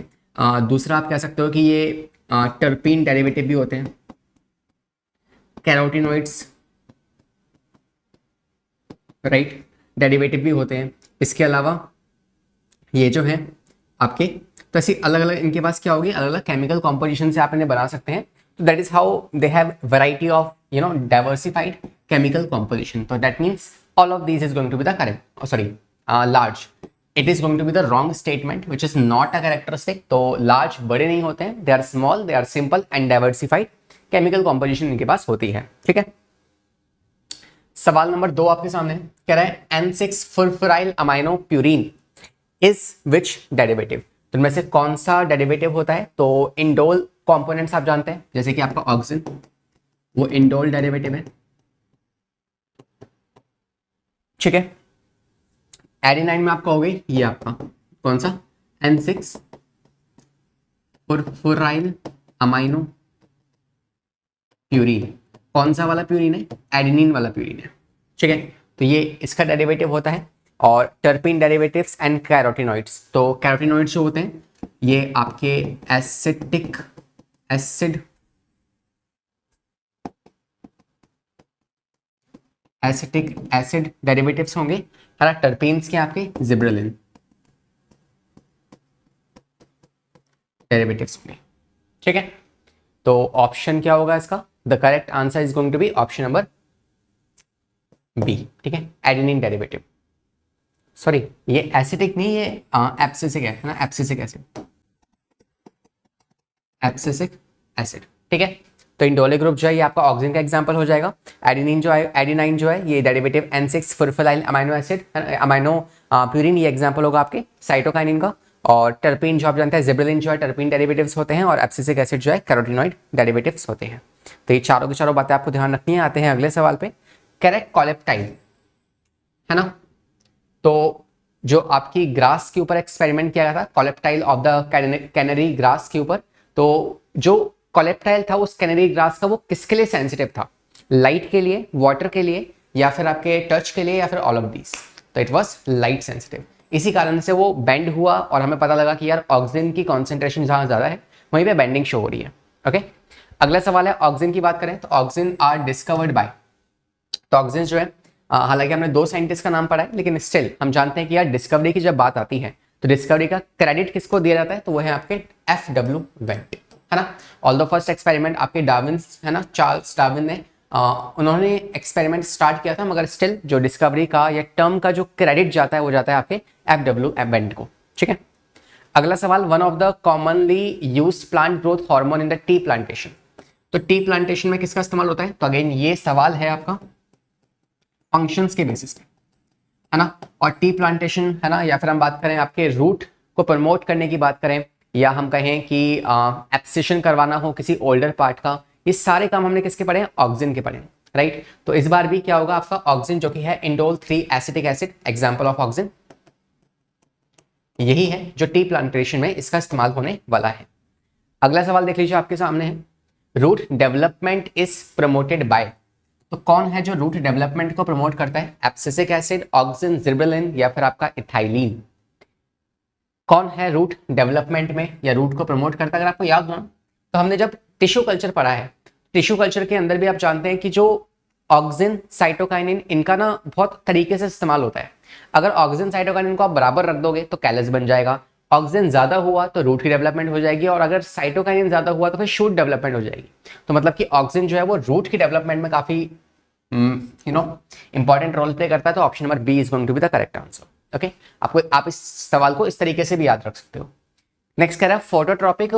दूसरा आप कह सकते हो कि ये टर्पीन डेरिवेटिव भी होते हैं, कैरोटिनोइड्स, राइट, डेरिवेटिव भी होते हैं। इसके अलावा ये जो है आपके, तो ऐसी अलग अलग इनके पास क्या होगी, अलग अलग केमिकल कॉम्पोजिशन से आप इन्हें बना सकते हैं। तो that is how they have variety of diversified chemical composition. तो that means all of these is going to be the correct, sorry large, it is going to be the wrong statement which is not a characteristic. तो लार्ज बड़े नहीं होते हैं, they are small, they are simple and diversified chemical composition इनके पास होती है, ठीक है। सवाल नंबर 2 आपके सामने कह रहा है N6 furfuryl amino purine is which derivative. तो इनमें से कौन सा डेरिवेटिव होता है? तो इंडोल कंपोनेंट्स आप जानते हैं, जैसे कि आपका ऑक्सीजन, वो इंडोल डेरिवेटिव है, ठीक है। एडेनाइन में आप कहोगे ये आपका कौन सा, N6 फुरफुराइल अमाइनो प्यूरिन। कौन सा वाला प्यूरिन है? एडेनिन वाला प्यूरिन है, ठीक है। तो ये इसका डेरिवेटिव होता है। और टर्पीन डेरिवेटिव्स एंड कैरोटिनॉइड्स, तो कैरोटिनॉइड्स जो होते हैं ये आपके एसिटिक एसिड डेरिवेटिव्स होंगे, है ना। टर्पीन्स के आपके जिब्रेलिन डेरिवेटिव्स होंगे, ठीक है। तो ऑप्शन क्या होगा इसका? The correct answer is going to be option number B, ठीक है, एडेनिन डेरिवेटिव। सॉरी ये एसिटिक नहीं, ये एब्सिसिक है ना, एब्सिसिक एसिड, ठीक है। तो इंडोले ग्रुप जो है ये आपका ऑक्सीजन का एग्जांपल हो जाएगा। एडेनाइन जो है ये derivative N6 furfuryl amino purine, ये एग्जांपल होगा आपके साइटोकाइनिन का। और टर्पीन जो आप जानते हैं, जिब्रेलिन जो है टर्पीन डेरिवेटिव्स होते हैं, और एब्सिसिक एसिड जो है कैरोटिनॉइड डेरिवेटिव्स होते हैं। तो ये चारों की चारों बातें आपको ध्यान रखनी है। आते हैं अगले सवाल पे, करेक्ट कॉलेप्टाइल, है ना। तो जो आपकी ग्रास के ऊपर एक्सपेरिमेंट किया गया था, कॉलेप्टाइल ऑफ द कैनरी ग्रास के ऊपर, तो जो कॉलेप्टाइल था उस कैनरी ग्रास का वो किसके लिए सेंसिटिव था? लाइट के लिए, वाटर के लिए, या फिर आपके टच के लिए, या फिर ऑल ऑफ दीज? तो इट वाज लाइट सेंसिटिव। इसी कारण से वो बेंड हुआ और हमें पता लगा कि यार ऑक्सीजन की कॉन्सेंट्रेशन जहां ज्यादा है वहीं पे बेंडिंग शो हो रही है। ओके, अगला सवाल है ऑक्सीजन की बात करें तो ऑक्सीजन आर डिस्कवर्ड बाय, तो ऑक्सीजन जो है हालांकि हमने 2 साइंटिस्ट का नाम पढ़ा है लेकिन स्टिल हम जानते हैं कि यार डिस्कवरी की जब बात आती है तो डिस्कवरी का क्रेडिट किसको दिया जाता है, तो वो है आपके FW वेंट, है ना। ऑल द फर्स्ट एक्सपेरिमेंट आपके डार्विन, है ना, चार्ल्स डार्विन ने उन्होंने एक्सपेरिमेंट स्टार्ट किया था, मगर स्टिल जो डिस्कवरी का या टर्म का जो क्रेडिट जाता है वो जाता है आपके FW वेंट को, ठीक है। अगला सवाल, one of the commonly used plant growth hormone in the tea plantation, तो टी प्लांटेशन में किसका इस्तेमाल होता है, तो अगेन ये सवाल है आपका फंक्शंस के बेसिस पे, है ना। और टी प्लांटेशन, है ना, या फिर हम बात करें आपके रूट को प्रमोट करने की बात करें, या हम कहें कि एब्सिशन करवाना हो किसी ओल्डर पार्ट का, ये सारे काम हमने किसके पढ़े हैं, ऑक्सीजन के पढ़े हैं, राइट। तो इस बार भी क्या होगा आपका ऑक्सीजन, जो कि है indole 3 acetic acid, example of oxygen यही है जो टी प्लांटेशन में इसका इस्तेमाल होने वाला है। अगला सवाल देख लीजिए आपके सामने है, root development is promoted by, तो कौन है जो रूट डेवलपमेंट को प्रमोट करता है, एब्सिसिक एसिड, ऑक्सिन, जिबरेलिन या फिर आपका इथाइलिन, कौन है रूट डेवलपमेंट में या रूट को प्रमोट करता है। अगर आपको याद हो तो हमने जब टिश्यू कल्चर पढ़ा है, टिश्यू कल्चर के अंदर भी आप जानते हैं कि जो ऑक्सिन, साइटोकाइनिन, इनका ना बहुत तरीके से इस्तेमाल होता है। अगर ऑक्सिन साइटोकाइनिन को आप बराबर रख दोगे तो कैलस बन जाएगा, ऑक्सिजन ज्यादा हुआ तो रूट की डेवलपमेंट हो जाएगी, और अगर साइटोकाइनिन ज्यादा हुआ तो फिर शूट डेवलपमेंट हो जाएगी। तो मतलब कि ऑक्सिजन जो है वो रूट की डेवलपमेंट में काफी इंपॉर्टेंट रोल प्ले करता है। तो option number B is going to be the correct answer. Okay, आप इस सवाल को इस तरीके से भी याद रख सकते हो। नेक्स्ट कह रहा है phototropic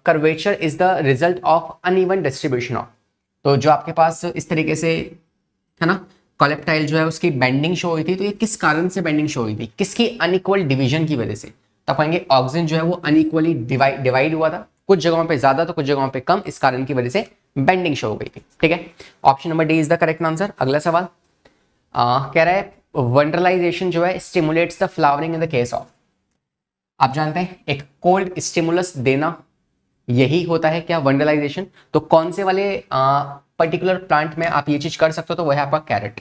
curvature is the result of uneven distribution of, तो जो आपके पास इस तरीके से, है ना, कॉलेप्टाइल जो है उसकी बेंडिंग शो हुई थी, तो ये किस कारण से बेंडिंग शो हुई थी, किसकी अनइक्वल डिवीजन की वजह से, तो आप कहेंगे ऑक्सीजन जो है वो अनइक्वली डिवाइड हुआ था, कुछ जगहों पे ज्यादा तो कुछ जगहों पे कम, इस कारण की वजह से बेंडिंग शो हो गई थी, ठीक है। Option number D is the correct answer. अगला सवाल कह रहा है वंडरलाइजेशन जो है stimulates the flowering in the case of, आप जानते हैं एक कोल्ड स्टिमुलस देना यही होता है क्या, वंडरलाइजेशन। तो कौन से वाले पर्टिकुलर प्लांट में आप ये चीज कर सकते हो, तो वह है आपका कैरेट।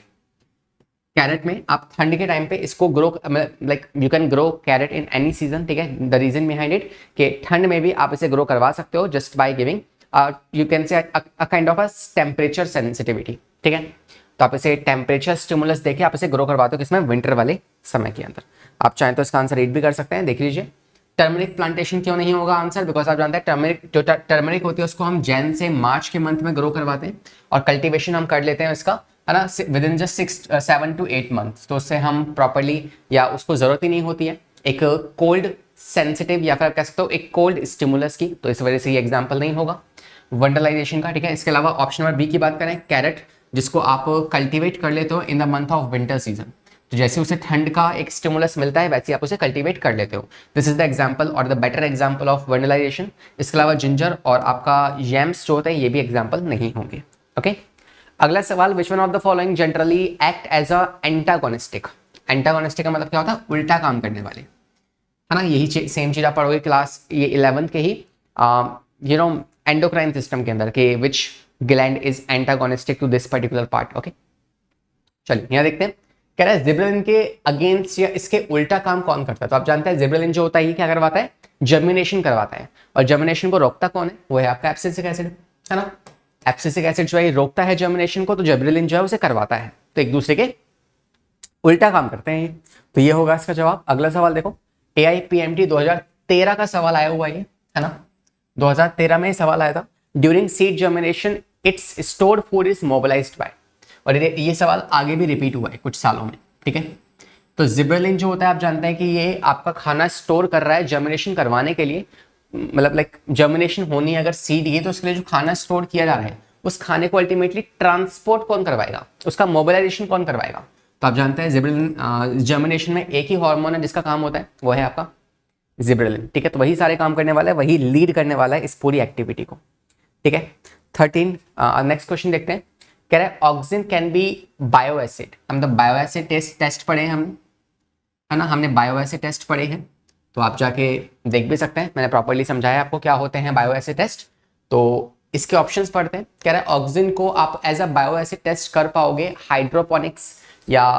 कैरेट में आप ठंड के टाइम पे इसको grow, like you can grow carrot in any season, ठीक है। द रीजन बिहाइंड इट कि ठंड में भी आप इसे ग्रो करवा सकते हो just by giving you can से a kind of a temperature sensitivity, ठीक है। तो आप इसे टेम्परेचर स्टिमुलस देके आप इसे ग्रो करवाते हो किसमें, विंटर वाले समय के अंदर। आप चाहें तो इसका आंसर रीड भी कर सकते हैं, देख लीजिए। टर्मरिक प्लांटेशन क्यों नहीं होगा आंसर, बिकॉज आप जानते हैं टर्मरिक होती है उसको हम जैन से मार्च के मंथ में ग्रो करवाते हैं, और कल्टीवेशन हम कर लेते हैं इसका, है ना, with in just 7 to 8 month, तो उससे हम प्रॉपरली, या उसको जरूरत ही नहीं होती है एक कोल्ड सेंसिटिव, या फिर आप कह सकते हो एक कोल्ड स्टिमुलस की, तो इस वजह से ये एग्जाम्पल नहीं होगा वंडरलाइजेशन का, ठीक है। इसके अलावा ऑप्शन नंबर बी की बात करें, कैरेट जिसको आप कल्टीवेट कर लेते हो in the month of winter season, तो जैसे उसे ठंड का एक स्टिमुलस मिलता है वैसे आप उसे कल्टीवेट कर लेते हो। दिस इज द एग्जांपल और द बेटर एग्जांपल ऑफ वंडरलाइजेशन। इसके अलावा जिंजर और आपका यैम्स जो होते हैं ये भी एग्जांपल नहीं होंगे, ओके। अगला सवाल, which one of the following generally act as a antagonistic, antagonistic का मतलब क्या होता है, उल्टा काम करने वाले, है ना। यही सेम चीज आप पढ़ोगे क्लास ये 11th के ही यू नो एंडोक्राइन सिस्टम के अंदर के which gland is antagonistic to this particular part, okay. चलिए यहाँ देखते हैं, कह रहा है जिब्रेलिन के अगेंस्ट या इसके उल्टा काम कौन करता है, तो आप जानते हैं जिब्रेलिन जो होता है ये क्या करवाता है, जर्मिनेशन करवाता है, और जर्मिनेशन को रोकता कौन है, वो है आपका एब्सिसिक एसिड, है ना। एब्सिसिक एसिड जो है रोकता है जर्मिनेशन को, तो जिब्रेलिन जो है उसे करवाता है, तो एक दूसरे के उल्टा काम करते हैं ये, तो ये होगा इसका जवाब। अगला सवाल देखो, AIPMT 2013 का सवाल आया हुआ है ना, 2013 में सवाल आया था, during seed germination its stored food is mobilized by, और ये सवाल आगे भी रिपीट हुआ है कुछ सालों में, ठीक है। तो जिब्रेलिन जो होता है आप जानते हैं कि ये आपका खाना स्टोर कर रहा है जर्मिनेशन करवाने के लिए, मतलब लाइक जर्मिनेशन होनी है अगर सीड ये, तो उसके लिए जो खाना स्टोर किया जा रहा है उस खाने को अल्टीमेटली ट्रांसपोर्ट कौन करवाएगा, उसका मोबिलाइजेशन कौन करवाएगा, तो आप जानते हैं जिब्रेलिन जर्मिनेशन में एक ही हार्मोन है जिसका काम होता है, वो है आपका जिब्रेलिन, ठीक है। तो वही सारे काम करने वाला है, वही लीड करने वाला है इस पूरी एक्टिविटी को, ठीक है। 13 नेक्स्ट क्वेश्चन देखते हैं, कह रहा है oxygen can be bio acid, हम तो बायो एसिड टेस्ट पढ़े हैं हम, है ना, हमने बायो एसिड टेस्ट पढ़े हैं, तो आप जाके देख भी सकते हैं, मैंने प्रॉपर्ली समझाया आपको क्या होते हैं बायो एसिड टेस्ट। तो इसके ऑप्शंस पढ़ते हैं, कह रहा है ऑक्सीजन को आप as a bio acid test कर पाओगे हाइड्रोपोनिक्स या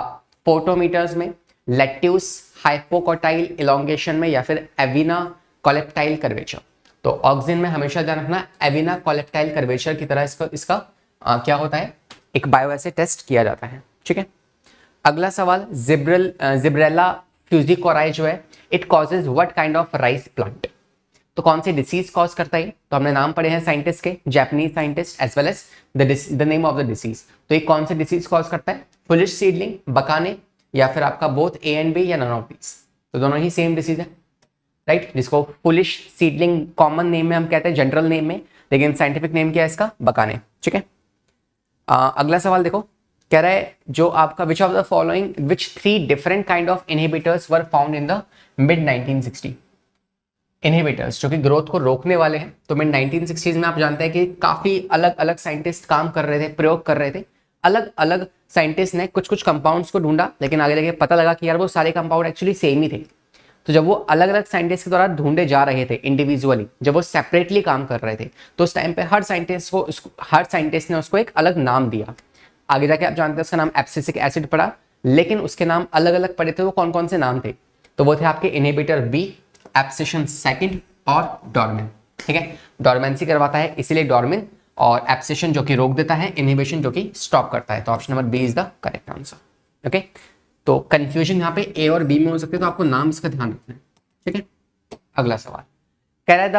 पोर्टोमीटर्स में, लेट्यूस हाइपोकोटाइल इलोंगेशन में, या फिर एविना कोलेप्टाइल कर्वेचर। तो ऑक्सिन में हमेशा ध्यान रखना एविना कोलेक्टाइल कर्वेचर की तरह इसका क्या होता है, एक बायोएसे टेस्ट किया जाता है। ठीक है, अगला सवाल, जिब्रेला फ्यूजिकोराई जो है, it causes what kind of rice plant. तो कौन सी डिसीज कॉज करता है, तो हमने नाम पढ़े हैं साइंटिस्ट के, Japanese scientist as well as the name of the disease. तो ये कौन सी डिसीज कॉज करता है, फुलिश सीडलिंग, बकाने, या फिर आपका बोथ ए एंड बी या नन ऑफ दीज। तो दोनों ही सेम डिसीज है, राइट, जिसको फुलिश सीडलिंग कॉमन नेम में हम कहते हैं, जनरल नेम में, लेकिन साइंटिफिक नेम क्या है इसका, बकाने। ठीक है, अगला सवाल देखो, कह रहा है जो आपका विच of the following which 3 different kind of inhibitors were found in the mid 1960। Inhibitors जो कि ग्रोथ को रोकने वाले हैं। तो मिड 1960s में आप जानते हैं कि काफी अलग अलग साइंटिस्ट काम कर रहे थे, प्रयोग कर रहे थे। अलग अलग साइंटिस्ट ने कुछ कुछ कंपाउंड्स को ढूंढा, लेकिन आगे जाके पता लगा कि यार वो सारे कंपाउंड एक्चुअली सेम ही थे। तो जब वो अलग अलग साइंटिस्ट के द्वारा ढूंढे जा रहे थे इंडिविजुअली, जब वो सेपरेटली काम कर रहे थे, तो उस टाइम पे हर साइंटिस्ट ने उसको एक अलग नाम दिया। आगे जाके आप जानते हैं उसका नाम एब्सिसिक एसिड पड़ा, लेकिन उसके नाम अलग अलग पड़े थे। वो कौन कौन से नाम थे, तो वो थे आपके इनहिबिटर बी, एब्सिशन सेकंड और डॉर्मिन। ठीक है, डॉर्मेंसी करवाता है इसीलिए डॉर्मिन, और एब्सिशन जो कि रोक देता है, इनहिबिशन जो कि स्टॉप करता है। तो option number B is the correct answer. Okay, तो कंफ्यूजन यहाँ पे ए और बी में हो सकते हैं, तो आपको नाम इसका ध्यान रखना है। ठीक है, अगला सवाल कह रहा है the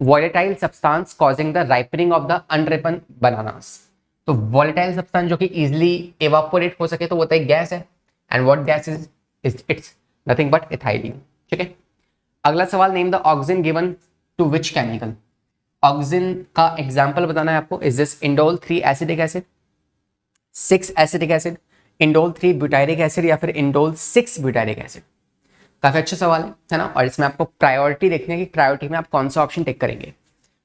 volatile substance causing the ripening of the unripen bananas. तो वॉलेटाइल सब्सटेंस जो कि इजिली एवापोरेट हो सके, तो वो तो एक गैस है, and what gas is it's nothing but ethylene. ठीक है, अगला सवाल, name the auxin given to which chemical. Auxin का एग्जांपल बताना है आपको। Is this indole 3 acidic acid, 6 acidic acid, indole 3 butyric acid, या फिर इंडोल 6 ब्यूटायरिक एसिड। काफी अच्छा सवाल है ना, और इसमें आपको प्रायोरिटी देखनी है कि प्रायोरिटी में आप कौन सा ऑप्शन टिक करेंगे।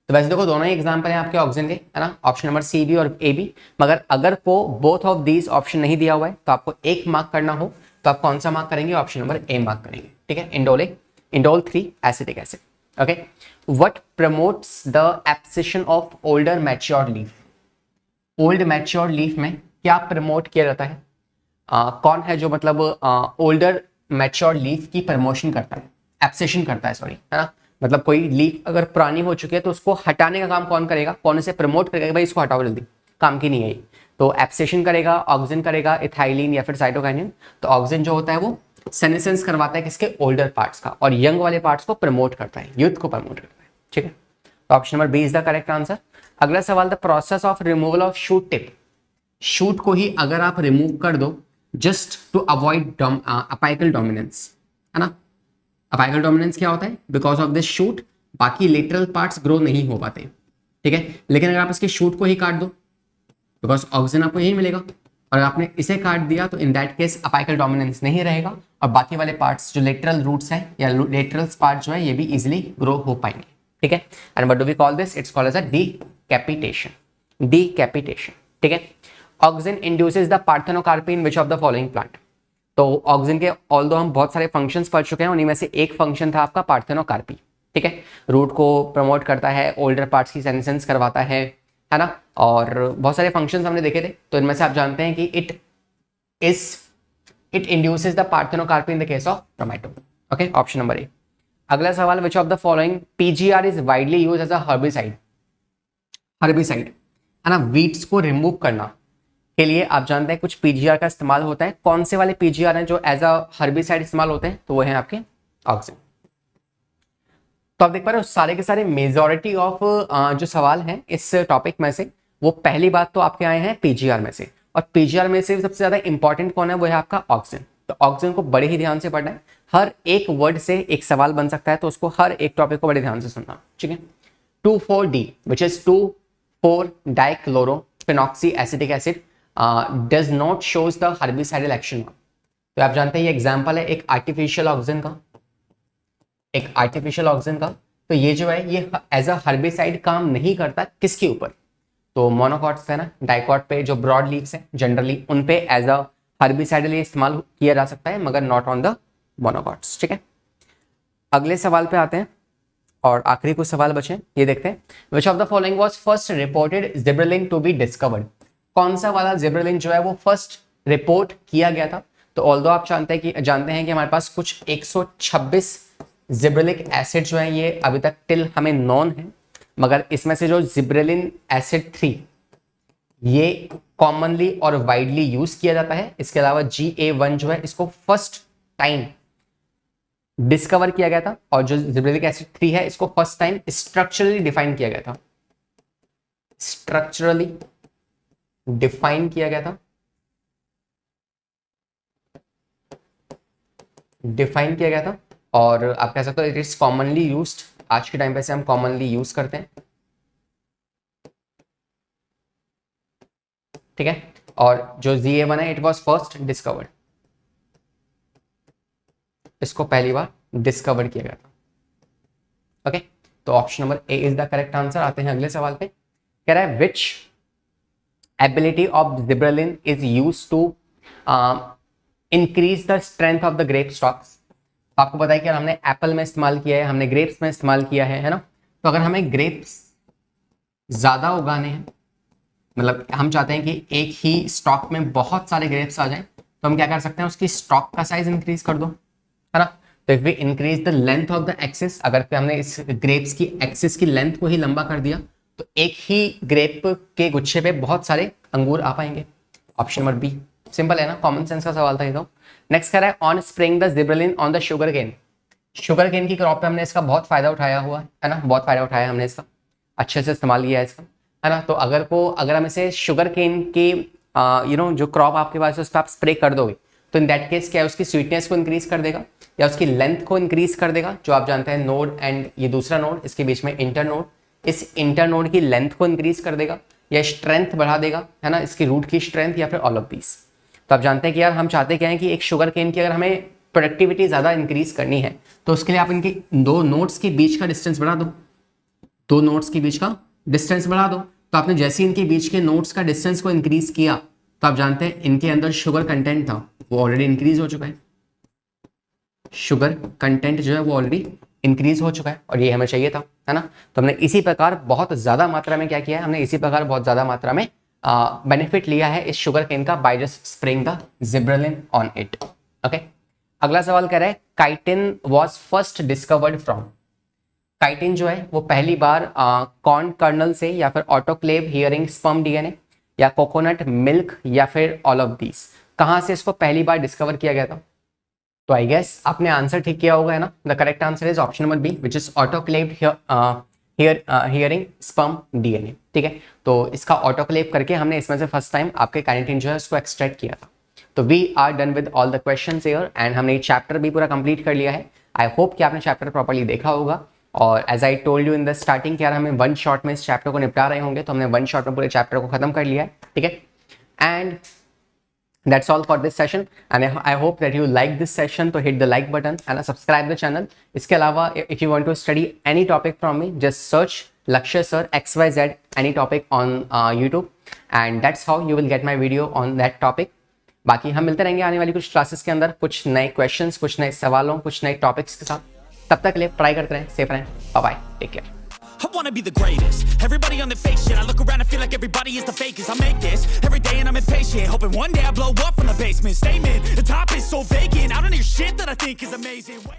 तो वैसे देखो दोनों ही एग्जांपल हैं आपके ऑक्सिन के, है ना, ऑप्शन नंबर सी बी और ए बी। मगर अगर को बोथ ऑफ दीज ऑप्शन नहीं दिया हुआ है, तो आपको एक मार्क करना हो, तो आप कौन सा मार्क करेंगे, ऑप्शन नंबर ए मार्क करेंगे। ठीक है, indole 3 acidic acid. Okay, what promotes the abscission of older mature leaf. Old mature leaf में क्या प्रमोट किया जाता है, कौन है जो मतलब ओल्डर मैच्योर लीफ की प्रमोशन करता है, एब्सेशन करता है, सॉरी, है ना। मतलब कोई लीफ अगर पुरानी हो चुकी है, तो उसको हटाने का काम कौन करेगा, कौन इसे प्रमोट करेगा, भाई इसको हटाओ जल्दी, काम की नहीं है ये। तो एब्सेशन करेगा, ऑक्सिन करेगा, इथाइलिन या फिर साइटोकाइनिन। तो ऑक्सिन जो होता है वो सेनेसेंस करवाता है किसके, ओल्डर पार्ट्स का, और यंग वाले पार्ट्स को प्रमोट करता है, यूथ को प्रमोट करता है। ठीक है, तो option number B is the correct answer. अगला सवाल, the process of removal of shoot tip. Shoot को ही अगर आप रिमूव कर दो just to avoid apical dominance, है ना। अपाइकल डोमिनेंस क्या होता है, बिकॉज ऑफ दिस शूट बाकी लेटरल पार्ट्स ग्रो नहीं हो पाते। ठीक है, लेकिन अगर आप इसके शूट को ही काट दो, बिकॉज ऑक्सीजन आपको यही मिलेगा, और आपने इसे काट दिया, तो in that case apical dominance नहीं रहेगा, और बाकी वाले पार्ट्स जो लेटरल रूट्स हैं या लेटरल पार्ट जो है, ये भी इजिली ग्रो हो पाएंगे। ठीक है, and what do we call this, it's called as a decapitation. Decapitation. ठीक है, auxin induces the parthenocarpy in which of the following plant. तो ऑक्सिन के ऑल्दो हम बहुत सारे फंक्शंस पढ़ चुके हैं, उन्हीं में से एक फंक्शन था आपका पार्थेनोकार्पी। ठीक है, रूट को प्रमोट करता है, ओल्डर पार्ट्स की सेनेसेंस करवाता है ना, और बहुत सारे फंक्शंस हमने देखे थे। तो इनमें से आप जानते हैं कि it induces the parthenocarpy in the case of tomato. Okay, option number A. अगला सवाल, which of the following PGR is widely used as a herbicide. Herbicide, है ना, वीड्स को रिमूव करना के लिए आप जानते हैं कुछ पीजीआर का इस्तेमाल होता है। कौन से वाले पीजीआर हैं जो एज अ हर्बिसाइड इस्तेमाल होते हैं, तो वो है आपके ऑक्सिन। तो आप देख पा रहे हो सारे के सारे मेजॉरिटी ऑफ जो सवाल हैं इस टॉपिक में से, वो पहली बात तो आपके आए हैं पीजीआर में से, और पीजीआर में से सबसे ज्यादा इंपॉर्टेंट कौन है, वो है आपका ऑक्सिन। तो ऑक्सिन को बड़े ही ध्यान से पढ़ना है, हर एक वर्ड से एक सवाल बन सकता है, तो उसको हर एक टॉपिक को बड़े ध्यान से सुनना। ठीक है, 2,4-D which is two four dichlorophenoxy acetic acid does not shows the herbicidal action. तो आप जानते हैं ये एग्जांपल है एक आर्टिफिशियल ऑक्सिन का, तो ये जो है ये एज अ हर्बिसाइड काम नहीं करता किसके ऊपर, तो मोनोकॉट्स है ना, डाइकॉट पे जो ब्रॉड लीव्स हैं जनरली उन पे एज अ हर्बिसाइडल इस्तेमाल किया जा सकता है, मगर नॉट ऑन द मोनोकॉट्स। ठीक है, अगले सवाल पे आते हैं, और आखिरी कुछ सवाल बचे, ये देखते हैं। Which of the following was first reported gibberellin to be discovered. कौन सा वाला जिब्रेलिन जो है वो फर्स्ट रिपोर्ट किया गया था। तो ऑल्दो आप जानते हैं कि हमारे पास कुछ 126 जिब्रेलिक एसिड जो है ये अभी तक टिल हमें नॉन है, मगर इसमें से जो जिब्रेलिन एसिड 3 ये कॉमनली और वाइडली यूज किया जाता है। इसके अलावा GA1 जो है इसको फर्स्ट टाइम डिस्कवर किया गया था, और जो जिब्रेलिक एसिड 3 है इसको फर्स्ट टाइम स्ट्रक्चरली डिफाइन किया गया था। स्ट्रक्चरली डिफाइन किया गया था, डिफाइन किया गया था, और आप कह सकते हो इट इज कॉमनली यूज्ड। आज के टाइम पे से हम कॉमनली यूज करते हैं, ठीक है। और जो GA1 है इट वाज फर्स्ट डिस्कवर्ड, इसको पहली बार डिस्कवर किया गया था। ओके, तो option number A is the correct answer. आते हैं अगले सवाल पे। कह रहा है which ability of gibberellin is used to increase the strength of the grape stalks. आपको पता है कि हमने एप्पल में इस्तेमाल किया है, हमने ग्रेप्स में इस्तेमाल किया है ना। तो अगर हमें ग्रेप्स ज्यादा उगाने हैं, मतलब हम चाहते हैं कि एक ही स्टॉक में बहुत सारे ग्रेप्स आ जाएं, तो हम क्या कर सकते हैं, उसकी स्टॉक का साइज इंक्रीज कर दो, है ना। तो if we increase the length of the axis, अगर हमने इस ग्रेप्स की एक्सिस की लेंथ को ही लंबा कर दिया तो एक ही ग्रेप के गुच्छे पे बहुत सारे अंगूर आ पाएंगे। ऑप्शन नंबर बी, सिंपल है ना, कॉमन सेंस का सवाल था ये तो। नेक्स्ट कह रहा है on spraying the gibberellin on the sugarcane. Sugarcane की क्रॉप पे हमने इसका बहुत फायदा उठाया हुआ है ना, बहुत फायदा उठाया हमने इसका, अच्छे से इस्तेमाल किया है इसका, है ना। तो अगर हम इसे शुगर केन के जो क्रॉप आपके पास है उस पर आप स्प्रे कर दोगे, तो इन दैट केस क्या है, उसकी स्वीटनेस को इंक्रीज कर देगा या उसकी लेंथ को इंक्रीज कर देगा। जो आप जानते हैं नोड एंड ये दूसरा नोड, इसके बीच में इंटर नोड, इस इंटर नोड की लेंथ को इंक्रीज कर देगा या स्ट्रेंथ बढ़ा देगा, है ना, इसकी रूट की स्ट्रेंथ, या फिर ऑल ऑफ दीज। तो आप जानते हैं कि यार हम चाहते क्या है कि एक शुगर केन की अगर हमें प्रोडक्टिविटी ज़्यादा इंक्रीज करनी है, तो उसके लिए आप इनके दो नोड्स के बीच का डिस्टेंस बढ़ा दो, दो नोड्स के बीच का डिस्टेंस बढ़ा दो। तो आपने जैसे इनके बीच के नोड्स का डिस्टेंस को इंक्रीज किया, तो आप जानते हैं इनके अंदर शुगर कंटेंट था वो ऑलरेडी इंक्रीज हो चुका है, शुगर कंटेंट जो है वो ऑलरेडी इंक्रीज हो चुका है, और ये हमें चाहिए था, है ना। तो हमने इसी प्रकार बहुत ज़्यादा मात्रा में क्या किया है, हमने इसी प्रकार बहुत ज़्यादा मात्रा में बेनिफिट लिया है इस शुगर केन का by just spraying the gibberellin on it. Okay, अगला सवाल कह रहा है chitin was first discovered from. Chitin जो है वो पहली बार कॉर्न कर्नल से, या फिर ऑटोक्लेव हियरिंग स्पर्म डीएनए, या कोकोनट मिल्क, या फिर ऑल ऑफ दीज, कहाँ से इसको पहली बार डिस्कवर किया गया था। तो आई गेस आपने आंसर ठीक किया होगा, है ना। The correct answer is option number B which is autoclaved herring sperm DNA, ठीक है। तो इसका ऑटोक्लेव करके हमने इसमें से फर्स्ट टाइम आपके काइनेटिन जो है उसको एक्सट्रैक्ट किया था। तो we are done with all the questions here, and हमने ये चैप्टर भी पूरा कंप्लीट कर लिया है। आई होप कि आपने चैप्टर प्रॉपर्ली देखा होगा, और as I told you in the starting कि यार हमें वन शॉट में इस चैप्टर को निपटा रहे होंगे, तो हमने वन शॉट में पूरे चैप्टर को खत्म कर लिया है, ठीक है। And that's all for this session, and I hope that you like this session. So hit the like button and subscribe the channel. इसके अलावा if you want to study any topic from me, just search Lakshya Sir XYZ any topic on YouTube, and that's how you will get my video on that topic. बाकी हम मिलते रहेंगे आने वाली कुछ क्लासेस के अंदर, कुछ नए क्वेश्चंस, कुछ नए सवालों, कुछ नए टॉपिक्स के साथ। तब तक के लिए पढ़ाई करते रहें, सेफ रहें, bye bye, take care. I wanna be the greatest. Everybody on the fake shit. I look around and feel like everybody is the fakest. I make this every day and I'm impatient, hoping one day I blow up from the basement. Statement, the top is so vacant. I don't hear shit that I think is amazing. Wait.